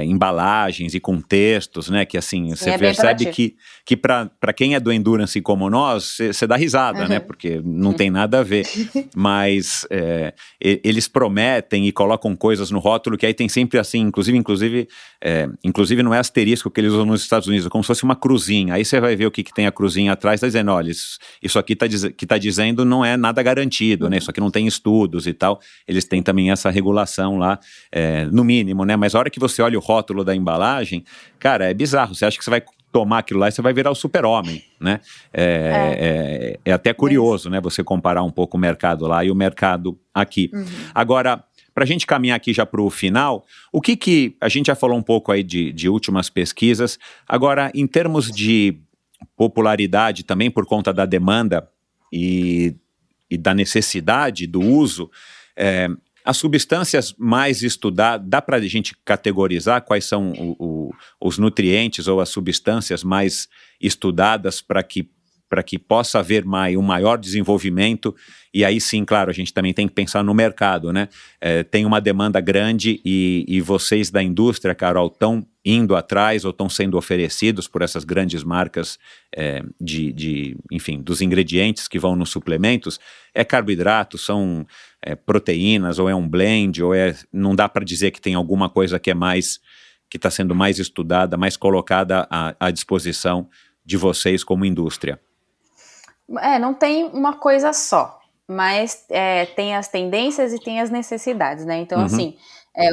embalagens e com textos, né? Que assim, você percebe que para quem é do endurance como nós, você dá risada, né? Porque não tem nada a ver. Mas eles prometem e colocam coisas no rótulo que aí tem sempre assim, inclusive não é asterisco que eles usam nos Estados Unidos, é como se fosse uma cruzinha. Aí você vai ver o que tem a cruzinha atrás, tá dizendo, olha, isso aqui que tá dizendo não é nada garantido, né? Isso aqui não tem estudos e tal. Eles têm também essa regulação lá, no mínimo, né? Mas a hora que você olha o rótulo da embalagem, cara, é bizarro. Você acha que você vai tomar aquilo lá e você vai virar o super-homem, né? É até curioso, né? Você comparar um pouco o mercado lá e o mercado aqui. Agora, para a gente caminhar aqui já para o final, o que a gente já falou um pouco aí de últimas pesquisas, agora em termos de popularidade também por conta da demanda e da necessidade do uso, as substâncias mais estudadas, dá para a gente categorizar quais são os nutrientes ou as substâncias mais estudadas para que possa haver um maior desenvolvimento, e aí sim, claro, a gente também tem que pensar no mercado, né? Tem uma demanda grande e vocês da indústria, Carol, estão indo atrás ou estão sendo oferecidos por essas grandes marcas enfim, dos ingredientes que vão nos suplementos, carboidrato, são proteínas, ou é um blend, ou não dá para dizer que tem alguma coisa que está sendo mais estudada, mais colocada à disposição de vocês como indústria. Não tem uma coisa só, mas tem as tendências e tem as necessidades, né? Então, assim,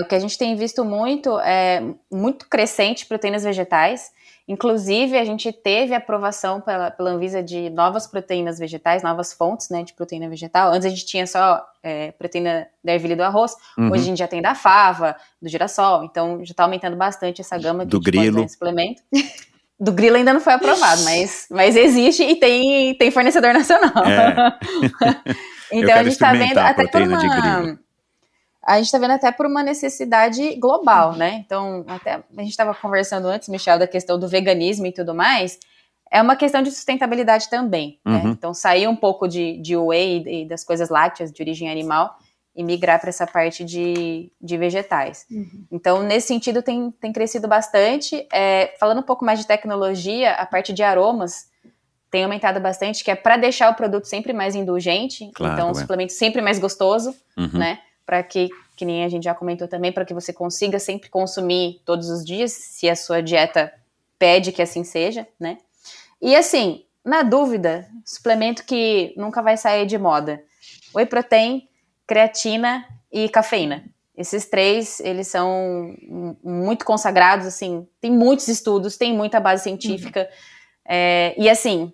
o que a gente tem visto muito muito crescente proteínas vegetais. Inclusive, a gente teve aprovação pela Anvisa de novas proteínas vegetais, novas fontes, né, de proteína vegetal. Antes a gente tinha só proteína da ervilha e do arroz, hoje a gente já tem da fava, do girassol, então já está aumentando bastante essa gama do grilo. Suplemento. Do grilo ainda não foi aprovado, mas existe e tem fornecedor nacional. Então a gente está vendo até por a gente está vendo até por uma necessidade global, né? Então, até a gente estava conversando antes, Michel, da questão do veganismo e tudo mais. É uma questão de sustentabilidade também, né? Então, sair um pouco de whey e das coisas lácteas de origem animal e migrar para essa parte de vegetais. Então, nesse sentido, tem crescido bastante. Falando um pouco mais de tecnologia, a parte de aromas tem aumentado bastante, que é para deixar o produto sempre mais indulgente, claro, então o suplemento sempre mais gostoso, né? Para que nem a gente já comentou também, para que você consiga sempre consumir todos os dias, se a sua dieta pede que assim seja, né? E assim, na dúvida, suplemento que nunca vai sair de moda: whey protein, creatina e cafeína. Esses três, eles são muito consagrados, assim, tem muitos estudos, tem muita base científica, e assim,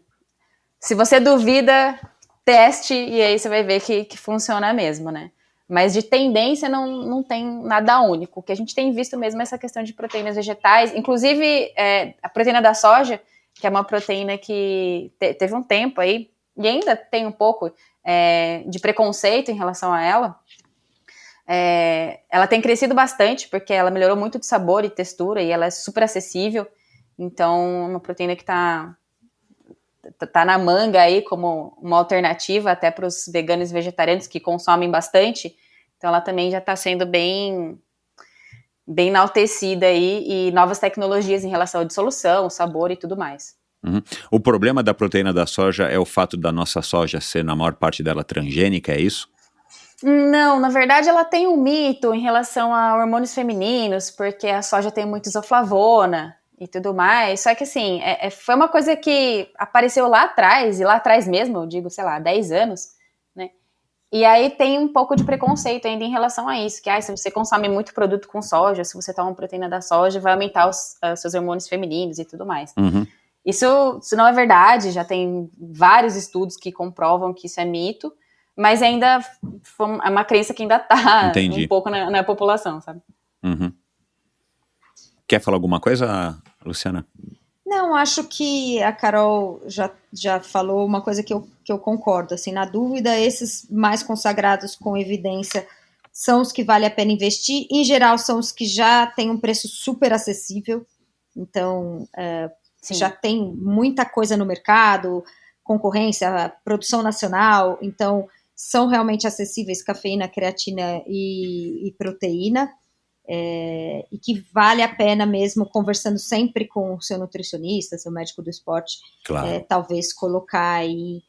se você duvida, teste, e aí você vai ver que funciona mesmo, né? Mas de tendência não tem nada único. O que a gente tem visto mesmo é essa questão de proteínas vegetais. Inclusive, a proteína da soja, que é uma proteína que teve um tempo aí, e ainda tem um pouco de preconceito em relação a ela. Ela tem crescido bastante, porque ela melhorou muito de sabor e textura, e ela é super acessível. Então, é uma proteína que tá na manga aí como uma alternativa até para os veganos e vegetarianos que consomem bastante. Então ela também já está sendo bem enaltecida aí, e novas tecnologias em relação à dissolução, sabor e tudo mais. O problema da proteína da soja é o fato da nossa soja ser, na maior parte dela, transgênica, é isso? Não, na verdade ela tem um mito em relação a hormônios femininos, porque a soja tem muito isoflavona e tudo mais, só que assim, foi uma coisa que apareceu lá atrás, e lá atrás mesmo, eu digo, sei lá, 10 anos, né, e aí tem um pouco de preconceito ainda em relação a isso, que se você consome muito produto com soja, se você toma proteína da soja, vai aumentar os seus hormônios femininos e tudo mais. Isso não é verdade, já tem vários estudos que comprovam que isso é mito, mas ainda é uma crença que ainda tá um pouco na população, sabe? Quer falar alguma coisa, Luciana? Não, acho que a Carol já falou uma coisa que eu concordo. Assim, na dúvida, esses mais consagrados com evidência são os que vale a pena investir. Em geral, são os que já têm um preço super acessível. Então, Sim. já tem muita coisa no mercado, concorrência, produção nacional, então são realmente acessíveis cafeína, creatina e proteína, e que vale a pena mesmo, conversando sempre com o seu nutricionista, seu médico do esporte, Claro. talvez colocar aí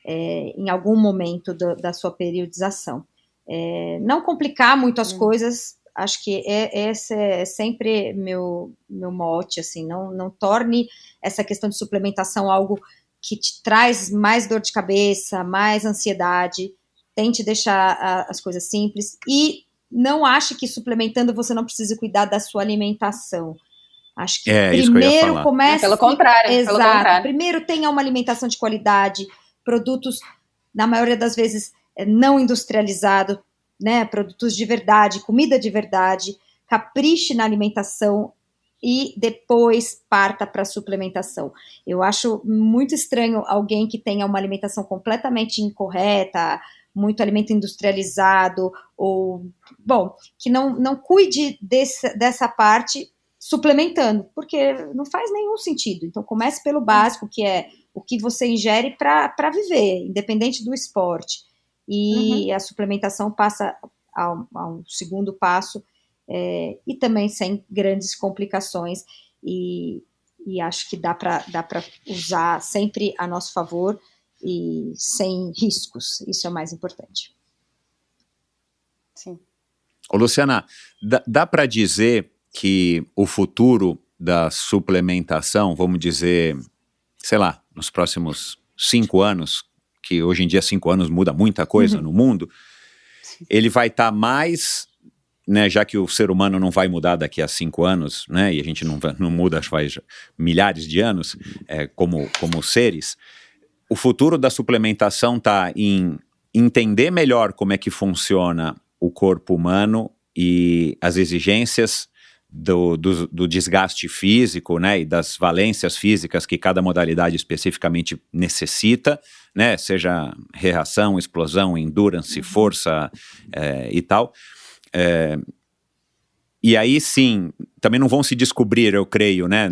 em algum momento da sua periodização. Não complicar muito as coisas, acho que esse é sempre meu mote, assim, não torne essa questão de suplementação algo que te traz mais dor de cabeça, mais ansiedade, tente deixar as coisas simples e não ache que suplementando você não precisa cuidar da sua alimentação. Acho que primeiro comece... Pelo contrário. Exato. Primeiro tenha uma alimentação de qualidade, produtos, na maioria das vezes, não industrializado, né? Produtos de verdade, comida de verdade, capriche na alimentação e depois parta para a suplementação. Eu acho muito estranho alguém que tenha uma alimentação completamente incorreta, muito alimento industrializado, ou, bom, que não cuide dessa parte suplementando, porque não faz nenhum sentido. Então, comece pelo básico, que é o que você ingere para viver, independente do esporte. E a suplementação passa ao segundo passo, e também sem grandes complicações, e acho que dá para usar sempre a nosso favor e sem riscos, isso é o mais importante. Sim. Ô, Luciana, dá para dizer que o futuro da suplementação, vamos dizer, sei lá, nos próximos 5 anos, que hoje em dia 5 anos muda muita coisa no mundo, ele vai estar mais, né, já que o ser humano não vai mudar daqui a 5 anos, né, e a gente não muda faz milhares de anos, como seres, o futuro da suplementação está em entender melhor como é que funciona o corpo humano e as exigências do desgaste físico, né, e das valências físicas que cada modalidade especificamente necessita, né, seja reação, explosão, endurance, força e tal. E aí sim, também não vão se descobrir, eu creio, né,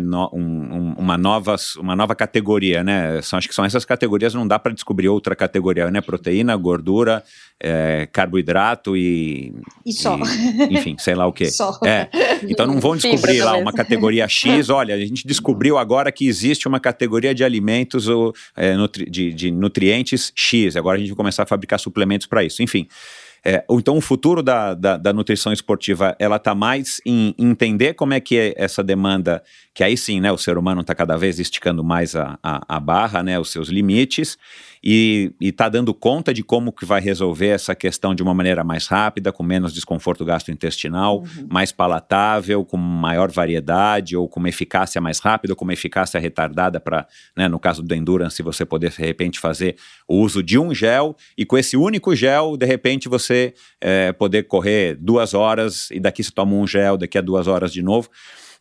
uma nova categoria, né, acho que são essas categorias, não dá para descobrir outra categoria, né, proteína, gordura, carboidrato e só. Enfim, sei lá o quê. Só. Então não vão descobrir lá uma categoria X, olha, a gente descobriu agora que existe uma categoria de alimentos de nutrientes X, agora a gente vai começar a fabricar suplementos para isso, enfim. Então o futuro da nutrição esportiva, ela está mais em entender como é que é essa demanda, que aí sim, né, o ser humano está cada vez esticando mais a barra, né, os seus limites, e está dando conta de como que vai resolver essa questão de uma maneira mais rápida, com menos desconforto gastrointestinal, mais palatável, com maior variedade, ou com uma eficácia mais rápida, ou com uma eficácia retardada para, né, no caso do endurance, você poder de repente fazer o uso de um gel, e com esse único gel, de repente você poder correr 2 horas, e daqui você toma um gel, daqui a 2 horas de novo.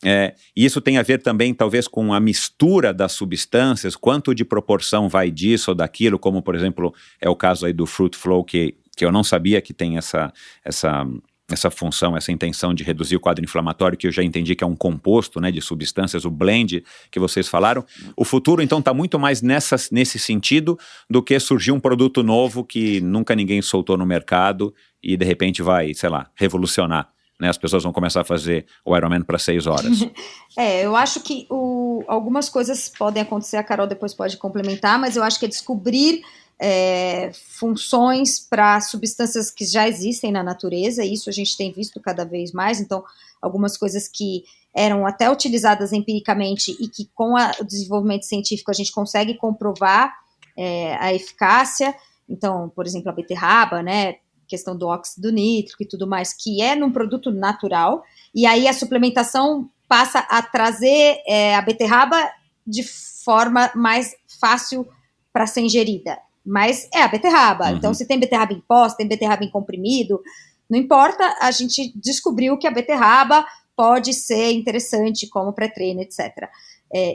E isso tem a ver também, talvez, com a mistura das substâncias, quanto de proporção vai disso ou daquilo, como, por exemplo, é o caso aí do Fruit Flow, que eu não sabia que tem essa função, essa intenção de reduzir o quadro inflamatório, que eu já entendi que é um composto, né, de substâncias, o blend que vocês falaram. O futuro, então, está muito mais nesse sentido do que surgir um produto novo que nunca ninguém soltou no mercado e, de repente, vai, sei lá, revolucionar. Né, as pessoas vão começar a fazer o Ironman para 6 horas. Eu acho que algumas coisas podem acontecer, a Carol depois pode complementar, mas eu acho que é descobrir funções para substâncias que já existem na natureza, e isso a gente tem visto cada vez mais. Então, algumas coisas que eram até utilizadas empiricamente e que com o desenvolvimento científico a gente consegue comprovar a eficácia. Então, por exemplo, a beterraba, né, questão do óxido nítrico e tudo mais, que é num produto natural, e aí a suplementação passa a trazer a beterraba de forma mais fácil para ser ingerida. Mas é a beterraba. Então, se tem beterraba em pó, se tem beterraba em comprimido, não importa, a gente descobriu que a beterraba pode ser interessante como pré-treino, etc.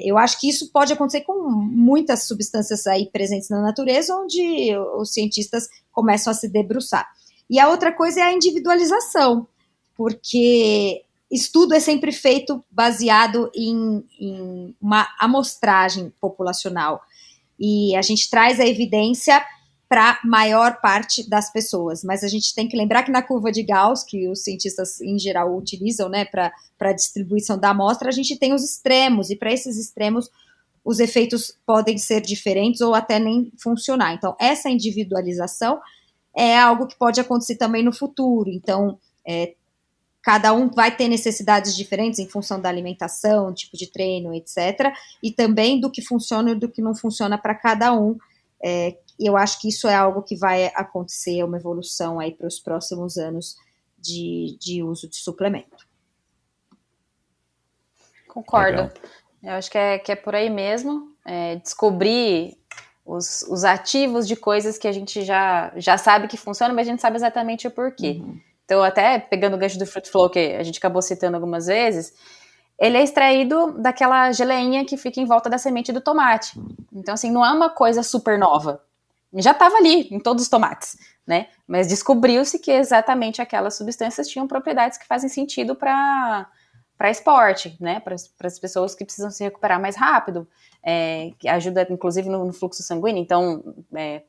Eu acho que isso pode acontecer com muitas substâncias aí presentes na natureza, onde os cientistas começam a se debruçar. E a outra coisa é a individualização, porque estudo é sempre feito baseado em uma amostragem populacional. E a gente traz a evidência para a maior parte das pessoas. Mas a gente tem que lembrar que na curva de Gauss, que os cientistas em geral utilizam, né, para a distribuição da amostra, a gente tem os extremos. E para esses extremos, os efeitos podem ser diferentes ou até nem funcionar. Então, essa individualização é algo que pode acontecer também no futuro. Então, cada um vai ter necessidades diferentes em função da alimentação, tipo de treino, etc. E também do que funciona e do que não funciona para cada um. Eu acho que isso é algo que vai acontecer, uma evolução aí para os próximos anos de uso de suplemento. Concordo. Legal. Eu acho que é por aí mesmo. Descobrir os ativos de coisas que a gente já sabe que funcionam, mas a gente sabe exatamente o porquê. Uhum. Então, até pegando o gancho do Fruit Flow, que a gente acabou citando algumas vezes, ele é extraído daquela geleinha que fica em volta da semente do tomate. Então, assim, não é uma coisa super nova. Já estava ali, em todos os tomates, né? Mas descobriu-se que exatamente aquelas substâncias tinham propriedades que fazem sentido para esporte, né? Para as pessoas que precisam se recuperar mais rápido, que ajuda, inclusive, no fluxo sanguíneo. Então,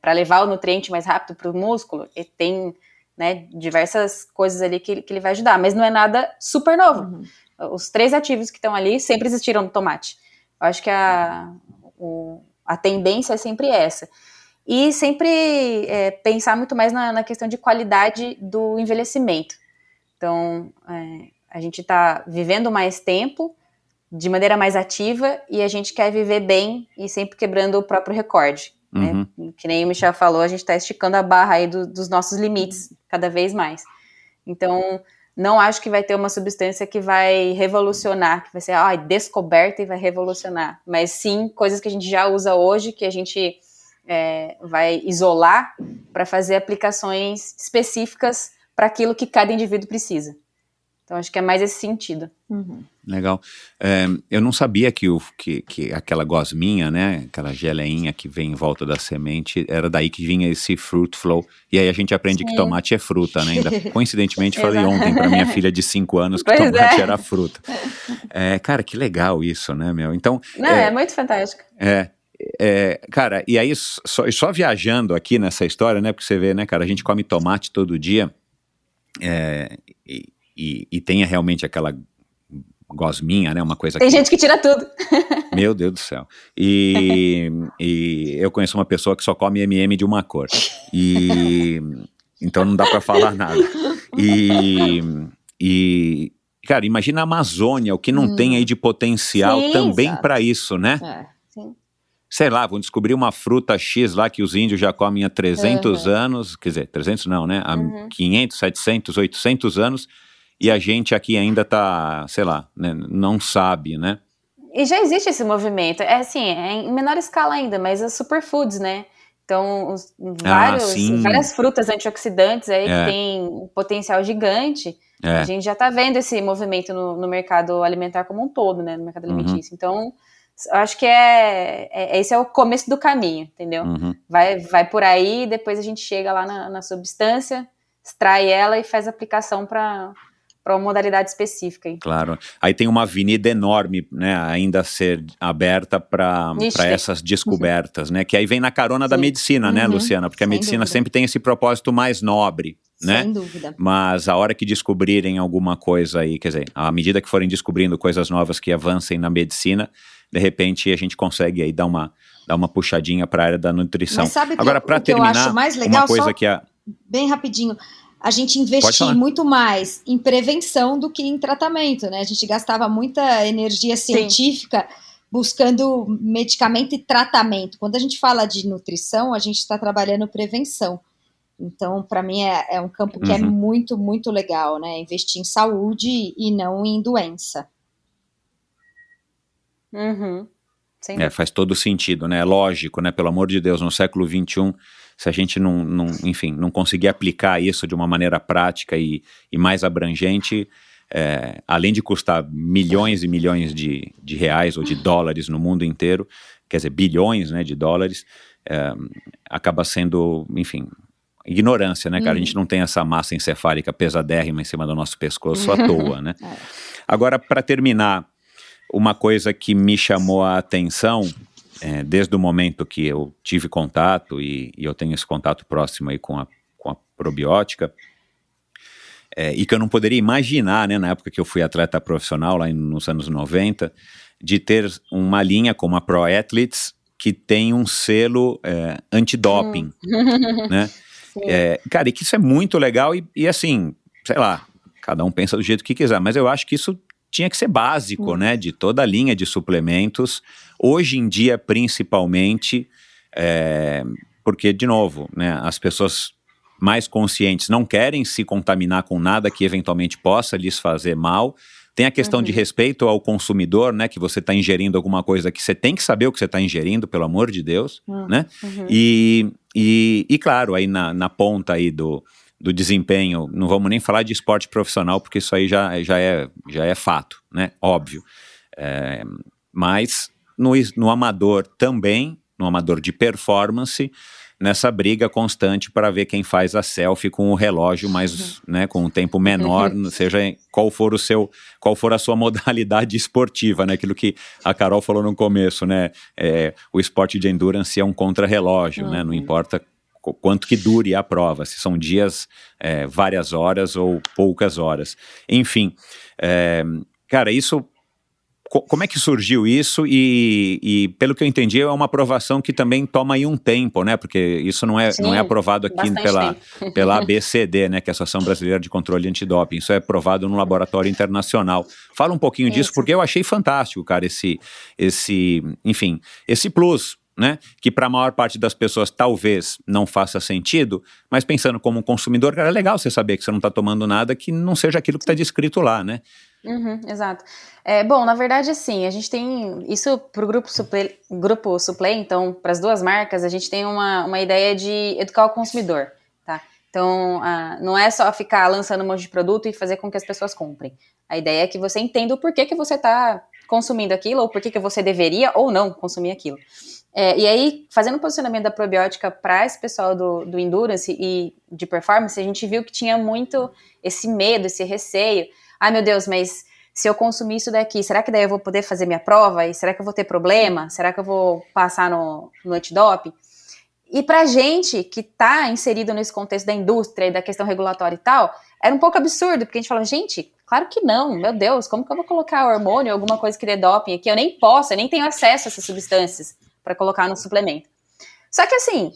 para levar o nutriente mais rápido para o músculo, tem... né, diversas coisas ali que ele vai ajudar, mas não é nada super novo. Uhum. Os 3 ativos que estão ali sempre existiram no tomate. Eu acho que a tendência é sempre essa. E sempre pensar muito mais na questão de qualidade do envelhecimento. Então, a gente está vivendo mais tempo, de maneira mais ativa, e a gente quer viver bem e sempre quebrando o próprio recorde. Uhum. Né? Que nem o Michel falou, a gente está esticando a barra aí dos nossos limites cada vez mais. Então, não acho que vai ter uma substância que vai revolucionar, que vai ser descoberta e vai revolucionar, mas sim coisas que a gente já usa hoje, que a gente vai isolar para fazer aplicações específicas para aquilo que cada indivíduo precisa. Então, acho que é mais esse sentido. Uhum. Legal. Eu não sabia que aquela gosminha, né, aquela geleinha que vem em volta da semente, era daí que vinha esse fruit flow. E aí a gente aprende que tomate é fruta, né? Ainda, coincidentemente, falei ontem para minha filha de 5 anos que tomate era fruta. Cara, que legal isso, né, meu? Então... é muito fantástico. Cara, e aí só viajando aqui nessa história, né, porque você vê, né, cara, a gente come tomate todo dia, e tenha realmente aquela gosminha, né, uma coisa... Tem gente que tira tudo. Meu Deus do céu. E eu conheço uma pessoa que só come M&M de uma cor. Então não dá pra falar nada. Cara, imagina a Amazônia, o que não tem aí de potencial também para isso, né? Sim. Sei lá, vão descobrir uma fruta X lá que os índios já comem há 300 anos, quer dizer, 300 não, né? Há 500, 700, 800 anos, e a gente aqui ainda tá, sei lá, né? Não sabe, né? E já existe esse movimento, em menor escala ainda, mas as superfoods, né? Então, várias frutas antioxidantes aí que tem um potencial gigante, a gente já tá vendo esse movimento no mercado alimentar como um todo, né? No mercado alimentício. Então, eu acho que esse é o começo do caminho, entendeu? Vai por aí, depois a gente chega lá na substância, extrai ela e faz aplicação para uma modalidade específica. Aí. Claro. Aí tem uma avenida enorme, né, ainda a ser aberta para essas descobertas, né? Que aí vem na carona da medicina, né, Luciana? Porque a medicina sempre tem esse propósito mais nobre, né? Sem dúvida. Mas a hora que descobrirem alguma coisa aí, quer dizer, à medida que forem descobrindo coisas novas que avancem na medicina, de repente a gente consegue aí dar uma puxadinha para a área da nutrição. Mas sabe agora, para terminar, eu acho mais legal, uma coisa que bem rapidinho, a gente investir muito mais em prevenção do que em tratamento, né? A gente gastava muita energia científica buscando medicamento e tratamento. Quando a gente fala de nutrição, a gente está trabalhando prevenção. Então, para mim, é um campo que é muito, muito legal, né? Investir em saúde e não em doença. Faz todo sentido, né? É lógico, né? Pelo amor de Deus, no século XXI, se a gente não conseguir aplicar isso de uma maneira prática e mais abrangente, além de custar milhões e milhões de reais ou de dólares no mundo inteiro, quer dizer, bilhões, né, de dólares, acaba sendo, enfim, ignorância, né, cara? A gente não tem essa massa encefálica pesadérrima em cima do nosso pescoço à toa, né? Agora, para terminar, uma coisa que me chamou a atenção, desde o momento que eu tive contato, e eu tenho esse contato próximo aí com a probiótica, e que eu não poderia imaginar, né, na época que eu fui atleta profissional, lá nos anos 90, de ter uma linha como a Pro Athletes, que tem um selo antidoping, né? Cara, e que isso é muito legal e assim, sei lá, cada um pensa do jeito que quiser, mas eu acho que isso tinha que ser básico, né, de toda a linha de suplementos, hoje em dia principalmente, porque, de novo, né, as pessoas mais conscientes não querem se contaminar com nada que eventualmente possa lhes fazer mal. Tem a questão de respeito ao consumidor, né, que você está ingerindo alguma coisa que você tem que saber o que você está ingerindo, pelo amor de Deus, né? E claro, aí na ponta aí do desempenho, não vamos nem falar de esporte profissional, porque isso aí já é fato, né? Óbvio. Mas no amador também, no amador de performance, nessa briga constante para ver quem faz a selfie com o relógio mais, né, com um tempo menor, seja qual for a sua modalidade esportiva, né, aquilo que a Carol falou no começo, né, o esporte de endurance é um contra-relógio, né, não importa quanto que dure a prova, se são dias, várias horas ou poucas horas, enfim, cara, isso... Como é que surgiu isso e pelo que eu entendi, é uma aprovação que também toma aí um tempo, né? Porque isso não é aprovado aqui pela ABCD, né? Que é a Associação Brasileira de Controle Antidoping. Isso é aprovado no laboratório internacional. Fala um pouquinho disso, porque eu achei fantástico, cara, esse plus, né? Que para a maior parte das pessoas talvez não faça sentido, mas pensando como um consumidor, cara, é legal você saber que você não está tomando nada que não seja aquilo que está descrito lá, né? Exato. Bom, na verdade, assim, a gente tem isso para o grupo Suplay, então, para as duas marcas, a gente tem uma ideia de educar o consumidor, tá? Então, não é só ficar lançando um monte de produto e fazer com que as pessoas comprem. A ideia é que você entenda o porquê que você está consumindo aquilo, ou porquê que você deveria ou não consumir aquilo. E aí, fazendo o posicionamento da probiótica para esse pessoal do endurance e de performance, a gente viu que tinha muito esse medo, esse receio. Ai, meu Deus, mas se eu consumir isso daqui, será que daí eu vou poder fazer minha prova? E será que eu vou ter problema? Será que eu vou passar no antidoping? E pra gente que tá inserido nesse contexto da indústria e da questão regulatória e tal, era um pouco absurdo, porque a gente fala, gente, claro que não, meu Deus, como que eu vou colocar hormônio ou alguma coisa que dê doping aqui? Eu nem posso, eu nem tenho acesso a essas substâncias para colocar no suplemento. Só que assim,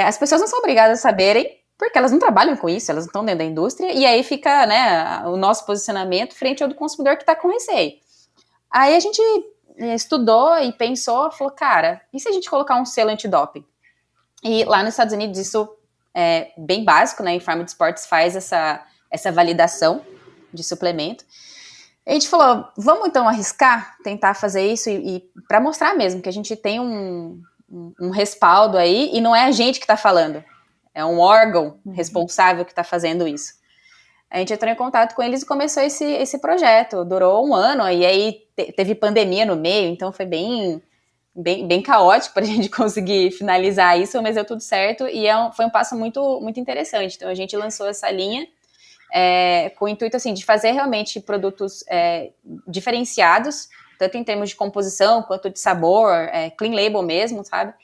as pessoas não são obrigadas a saberem, porque elas não trabalham com isso, elas não estão dentro da indústria, e aí fica, né, o nosso posicionamento frente ao do consumidor que está com receio. Aí a gente estudou e pensou, falou, cara, e se a gente colocar um selo antidoping? E lá nos Estados Unidos isso é bem básico, né, a Pharma Sports faz essa validação de suplemento. A gente falou, vamos então arriscar, tentar fazer isso e para mostrar mesmo que a gente tem um respaldo aí, e não é a gente que está falando. É um órgão responsável que está fazendo isso. A gente entrou em contato com eles e começou esse projeto. Durou 1 ano, e aí teve pandemia no meio, então foi bem caótico para a gente conseguir finalizar isso, mas deu tudo certo e foi um passo muito, muito interessante. Então a gente lançou essa linha com o intuito assim, de fazer realmente produtos diferenciados, tanto em termos de composição quanto de sabor, clean label mesmo, sabe?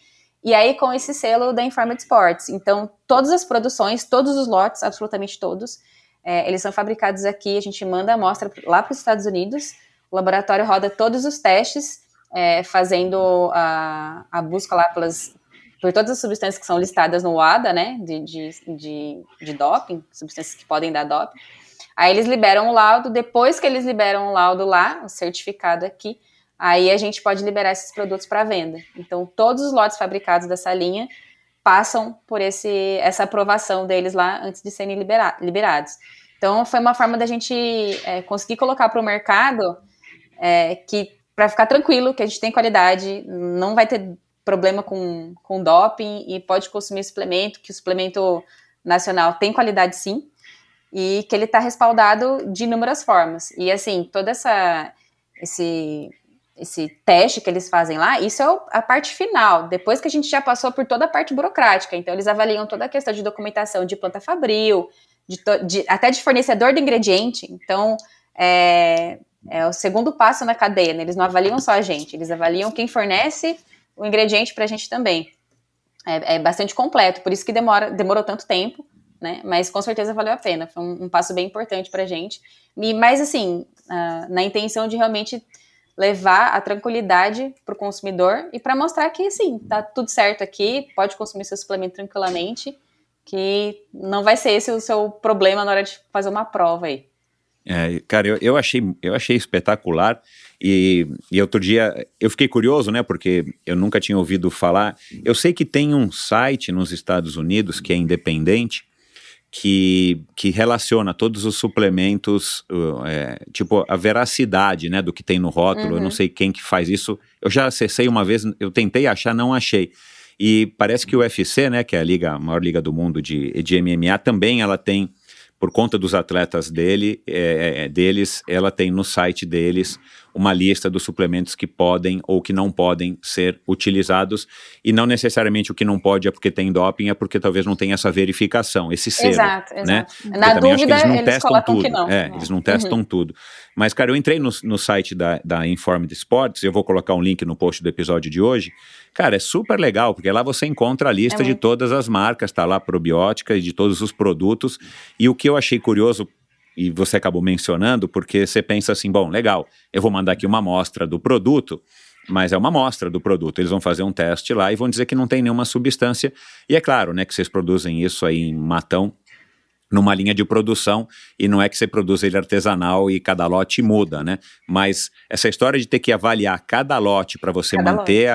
E aí, com esse selo da Informed Sports. Então, todas as produções, todos os lotes, absolutamente todos, eles são fabricados aqui, a gente manda a amostra lá para os Estados Unidos, o laboratório roda todos os testes, fazendo a busca lá por todas as substâncias que são listadas no WADA, né, de doping, substâncias que podem dar doping. Aí eles liberam o laudo, depois que eles liberam o laudo lá, o certificado aqui, aí a gente pode liberar esses produtos para venda. Então, todos os lotes fabricados dessa linha passam por essa aprovação deles lá antes de serem liberados. Então, foi uma forma da gente conseguir colocar para o mercado que, para ficar tranquilo, que a gente tem qualidade, não vai ter problema com doping e pode consumir suplemento, que o suplemento nacional tem qualidade sim, e que ele está respaldado de inúmeras formas. E assim, todo esse teste que eles fazem lá, isso é a parte final, depois que a gente já passou por toda a parte burocrática. Então eles avaliam toda a questão de documentação de planta fabril, até de fornecedor de ingrediente. Então é o segundo passo na cadeia, né? Eles não avaliam só a gente, eles avaliam quem fornece o ingrediente pra gente também. É bastante completo, por isso que demorou tanto tempo, né? Mas com certeza valeu a pena, foi um passo bem importante pra gente. Mas assim, na intenção de realmente levar a tranquilidade pro consumidor e para mostrar que, assim, tá tudo certo aqui, pode consumir seu suplemento tranquilamente, que não vai ser esse o seu problema na hora de fazer uma prova aí. Cara, eu achei espetacular e outro dia eu fiquei curioso, né, porque eu nunca tinha ouvido falar. Eu sei que tem um site nos Estados Unidos que é independente, que relaciona todos os suplementos, tipo a veracidade, né, do que tem no rótulo. Eu não sei quem que faz isso, eu já acessei uma vez, eu tentei achar, não achei. E parece que o UFC, né, que é a maior liga do mundo de MMA, também ela tem, por conta dos atletas deles, ela tem no site deles uma lista dos suplementos que podem ou que não podem ser utilizados, e não necessariamente o que não pode é porque tem doping, é porque talvez não tenha essa verificação, esse selo. Exato. Né? Na dúvida, eles colocam tudo. que não. Eles não testam tudo. Mas, cara, eu entrei no site da Informed Sports, eu vou colocar um link no post do episódio de hoje. Cara, é super legal, porque lá você encontra a lista de todas as marcas, tá lá probiótica e de todos os produtos. E o que eu achei curioso, e você acabou mencionando, porque você pensa assim, bom, legal, eu vou mandar aqui uma amostra do produto, mas é uma amostra do produto, eles vão fazer um teste lá e vão dizer que não tem nenhuma substância, e é claro, né, que vocês produzem isso aí em Matão, numa linha de produção, e não é que você produz ele artesanal e cada lote muda, né? Mas essa história de ter que avaliar cada lote para você manter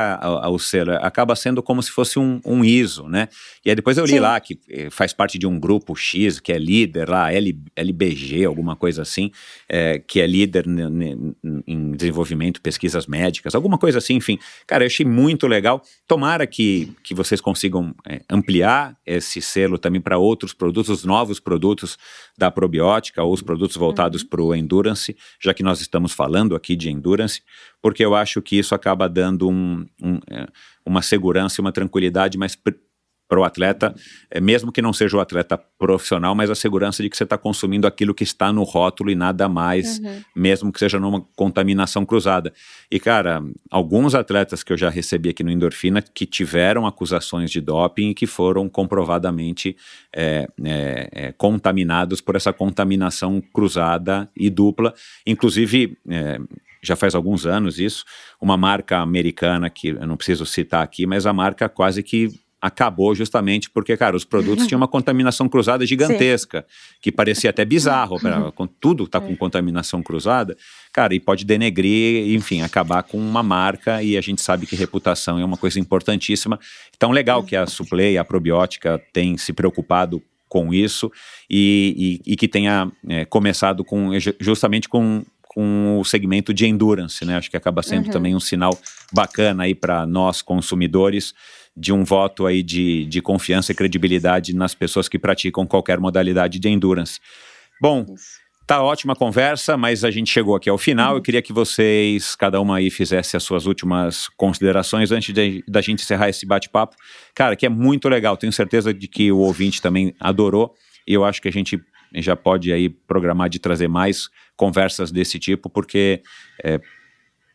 o selo, acaba sendo como se fosse um ISO, né? E aí depois eu li lá que faz parte de um grupo X, que é líder lá, LBG, alguma coisa assim, que é líder em desenvolvimento, pesquisas médicas, alguma coisa assim, enfim. Cara, eu achei muito legal. Tomara que vocês consigam ampliar esse selo também para outros produtos, os novos produtos da probiótica ou os produtos voltados para o endurance, já que nós estamos falando aqui de endurance, porque eu acho que isso acaba dando uma segurança e uma tranquilidade mais para o atleta, mesmo que não seja o atleta profissional, mas a segurança de que você está consumindo aquilo que está no rótulo e nada mais, mesmo que seja numa contaminação cruzada. E, cara, alguns atletas que eu já recebi aqui no Endorfina que tiveram acusações de doping e que foram comprovadamente contaminados por essa contaminação cruzada e dupla. Inclusive, já faz alguns anos isso, uma marca americana que eu não preciso citar aqui, mas a marca quase que acabou justamente porque, cara, os produtos tinham uma contaminação cruzada gigantesca, que parecia até bizarro, tudo está com contaminação cruzada, cara, e pode denegrir, enfim, acabar com uma marca, e a gente sabe que reputação é uma coisa importantíssima. Então, legal que a Suplay, a probiótica, tem se preocupado com isso e que tenha começado justamente com o segmento de endurance, né? Acho que acaba sendo também um sinal bacana aí para nós consumidores, de um voto aí de confiança e credibilidade nas pessoas que praticam qualquer modalidade de endurance. Bom, tá ótima conversa, mas a gente chegou aqui ao final. Eu queria que vocês, cada uma aí, fizesse as suas últimas considerações antes da gente encerrar esse bate-papo. Cara, que é muito legal, tenho certeza de que o ouvinte também adorou, e eu acho que a gente já pode aí programar de trazer mais conversas desse tipo, porque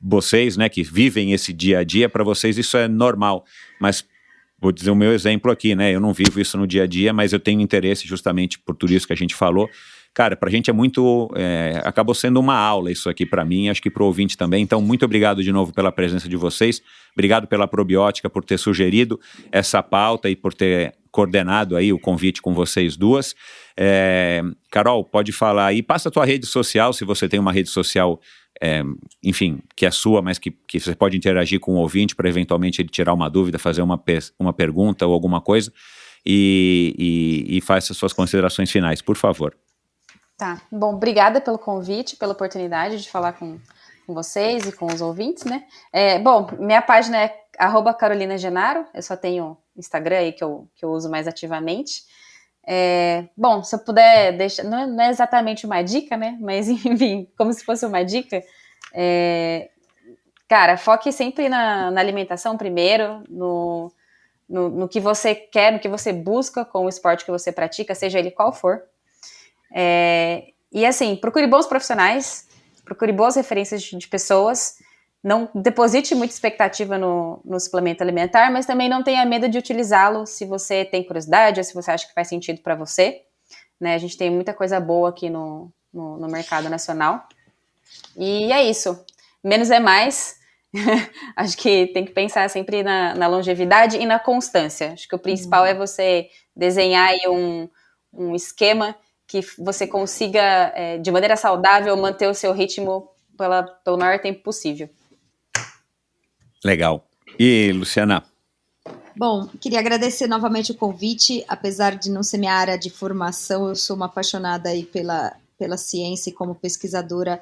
vocês, né, que vivem esse dia a dia, para vocês isso é normal, mas vou dizer o meu exemplo aqui, né, eu não vivo isso no dia a dia, mas eu tenho interesse justamente por tudo isso que a gente falou. Cara, pra gente é muito, acabou sendo uma aula isso aqui pra mim, acho que pro ouvinte também, então muito obrigado de novo pela presença de vocês, obrigado pela probiótica por ter sugerido essa pauta e por ter coordenado aí o convite com vocês duas. Carol, pode falar aí, passa a tua rede social, se você tem uma rede social, enfim, que é sua, mas que você pode interagir com o ouvinte para eventualmente ele tirar uma dúvida, fazer uma pergunta ou alguma coisa, e faça as suas considerações finais, por favor. Tá, bom, obrigada pelo convite, pela oportunidade de falar com vocês e com os ouvintes, né? Bom, minha página é @carolinagenaro, eu só tenho Instagram aí que eu uso mais ativamente. Bom, se eu puder deixar, não é exatamente uma dica, né? Mas enfim, como se fosse uma dica, cara, foque sempre na alimentação primeiro, no que você quer, no que você busca com o esporte que você pratica, seja ele qual for. E assim, procure bons profissionais, procure boas referências de pessoas, não deposite muita expectativa no suplemento alimentar, mas também não tenha medo de utilizá-lo se você tem curiosidade ou se você acha que faz sentido para você. Né, a gente tem muita coisa boa aqui no mercado nacional. E é isso. Menos é mais. Acho que tem que pensar sempre na longevidade e na constância. Acho que o principal é você desenhar aí um esquema que você consiga, de maneira saudável, manter o seu ritmo pelo maior tempo possível. Legal. E, Luciana? Bom, queria agradecer novamente o convite. Apesar de não ser minha área de formação, eu sou uma apaixonada aí pela ciência e como pesquisadora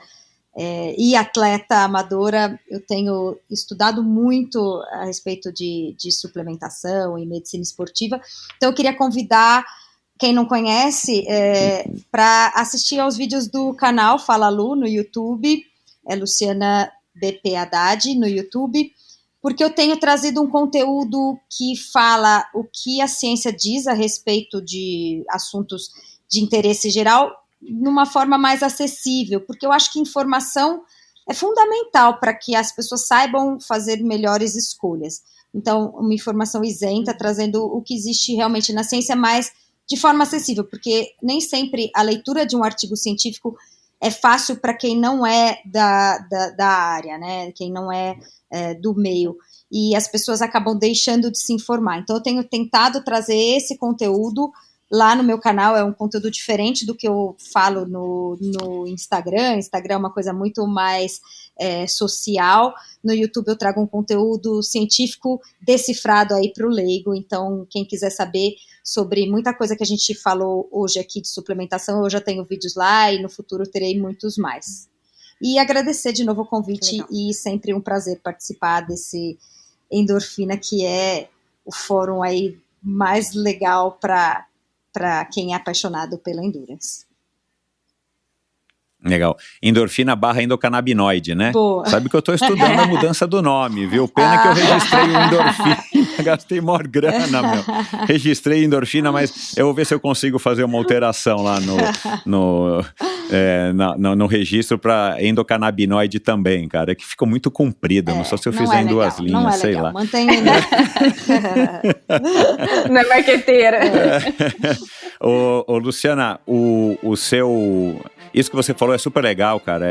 e atleta amadora. Eu tenho estudado muito a respeito de suplementação e medicina esportiva. Então, eu queria convidar quem não conhece para assistir aos vídeos do canal Fala Lu no YouTube. É Luciana BP Haddad no YouTube. Porque eu tenho trazido um conteúdo que fala o que a ciência diz a respeito de assuntos de interesse geral numa forma mais acessível, porque eu acho que informação é fundamental para que as pessoas saibam fazer melhores escolhas. Então, uma informação isenta, trazendo o que existe realmente na ciência, mas de forma acessível, porque nem sempre a leitura de um artigo científico é fácil para quem não é da área, né? Quem não é do meio, e as pessoas acabam deixando de se informar. Então eu tenho tentado trazer esse conteúdo lá no meu canal. É um conteúdo diferente do que eu falo no Instagram. Instagram é uma coisa muito mais social. No YouTube eu trago um conteúdo científico decifrado aí para o leigo. Então quem quiser saber sobre muita coisa que a gente falou hoje aqui de suplementação, eu já tenho vídeos lá e no futuro terei muitos mais. E agradecer de novo o convite. Legal. E sempre um prazer participar desse Endorfina, que é o fórum aí mais legal para quem é apaixonado pela endurance. Legal. Endorfina / endocannabinoide, né? Boa. Sabe que eu estou estudando a mudança do nome, viu? Pena que eu registrei o endorfina, gastei maior grana, meu. Registrei endorfina, mas eu vou ver se eu consigo fazer uma alteração lá no registro para endocannabinoide também, cara, que ficou muito comprida, não só se eu fizer em duas linhas, não sei lá. Mantenha. Não é marqueteira. Ô, Luciana, o seu... Isso que você falou é super legal, cara,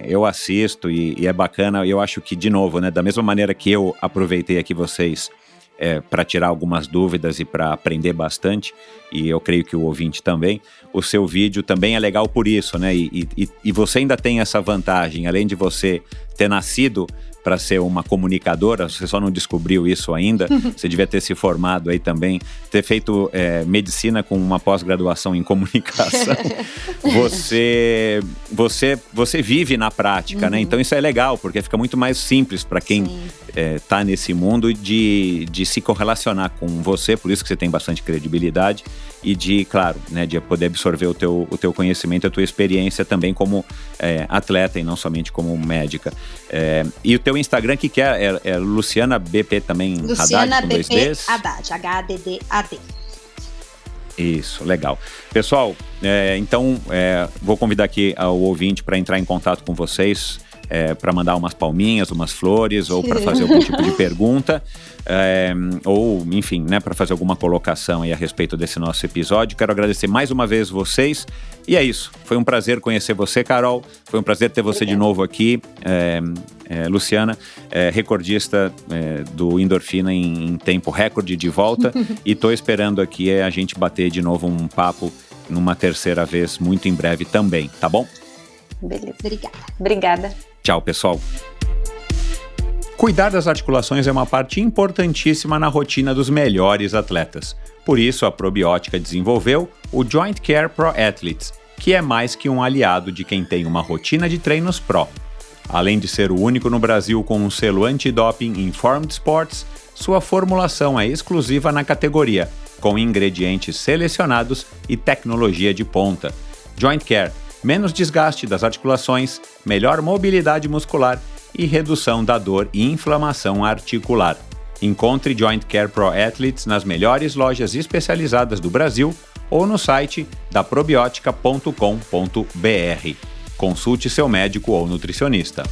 eu assisto e é bacana, e eu acho que, de novo, né, da mesma maneira que eu aproveitei aqui vocês para tirar algumas dúvidas e para aprender bastante, e eu creio que o ouvinte também, o seu vídeo também é legal por isso, né, e você ainda tem essa vantagem, além de você ter nascido para ser uma comunicadora, você só não descobriu isso ainda, você devia ter se formado aí também, ter feito medicina com uma pós-graduação em comunicação. Você vive na prática, né? Então isso é legal, porque fica muito mais simples para quem tá nesse mundo de se correlacionar com você, por isso que você tem bastante credibilidade e de, claro, né, de poder absorver o teu conhecimento, a tua experiência também como atleta e não somente como médica. E o teu Instagram, que é Luciana BP também, Luciana Haddad, com BP 2 Ds? Haddad, HADDAD. Isso, legal. Pessoal, então vou convidar aqui o ouvinte para entrar em contato com vocês, para mandar umas palminhas, umas flores, ou para fazer algum tipo de pergunta, ou, enfim, né, para fazer alguma colocação aí a respeito desse nosso episódio. Quero agradecer mais uma vez vocês, e é isso. Foi um prazer conhecer você, Carol. Foi um prazer ter você de novo aqui, Luciana, recordista do Endorfina em tempo recorde de volta, e tô esperando aqui a gente bater de novo um papo numa terceira vez muito em breve também, tá bom? Beleza. Obrigada. Tchau, pessoal. Cuidar das articulações é uma parte importantíssima na rotina dos melhores atletas. Por isso, a Probiótica desenvolveu o Joint Care Pro Athletes, que é mais que um aliado de quem tem uma rotina de treinos pro. Além de ser o único no Brasil com um selo antidoping Informed Sports, sua formulação é exclusiva na categoria, com ingredientes selecionados e tecnologia de ponta. Joint Care, menos desgaste das articulações, melhor mobilidade muscular e redução da dor e inflamação articular. Encontre Joint Care Pro Athletes nas melhores lojas especializadas do Brasil ou no site da probiotica.com.br. Consulte seu médico ou nutricionista.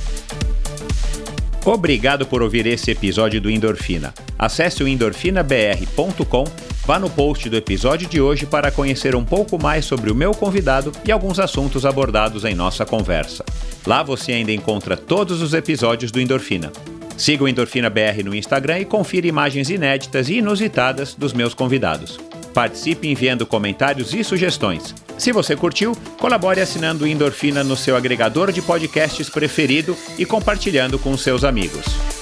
Obrigado por ouvir esse episódio do Endorfina. Acesse o endorfinabr.com, vá no post do episódio de hoje para conhecer um pouco mais sobre o meu convidado e alguns assuntos abordados em nossa conversa. Lá você ainda encontra todos os episódios do Endorfina. Siga o Endorfina BR no Instagram e confira imagens inéditas e inusitadas dos meus convidados. Participe enviando comentários e sugestões. Se você curtiu, colabore assinando o Endorfina no seu agregador de podcasts preferido e compartilhando com seus amigos.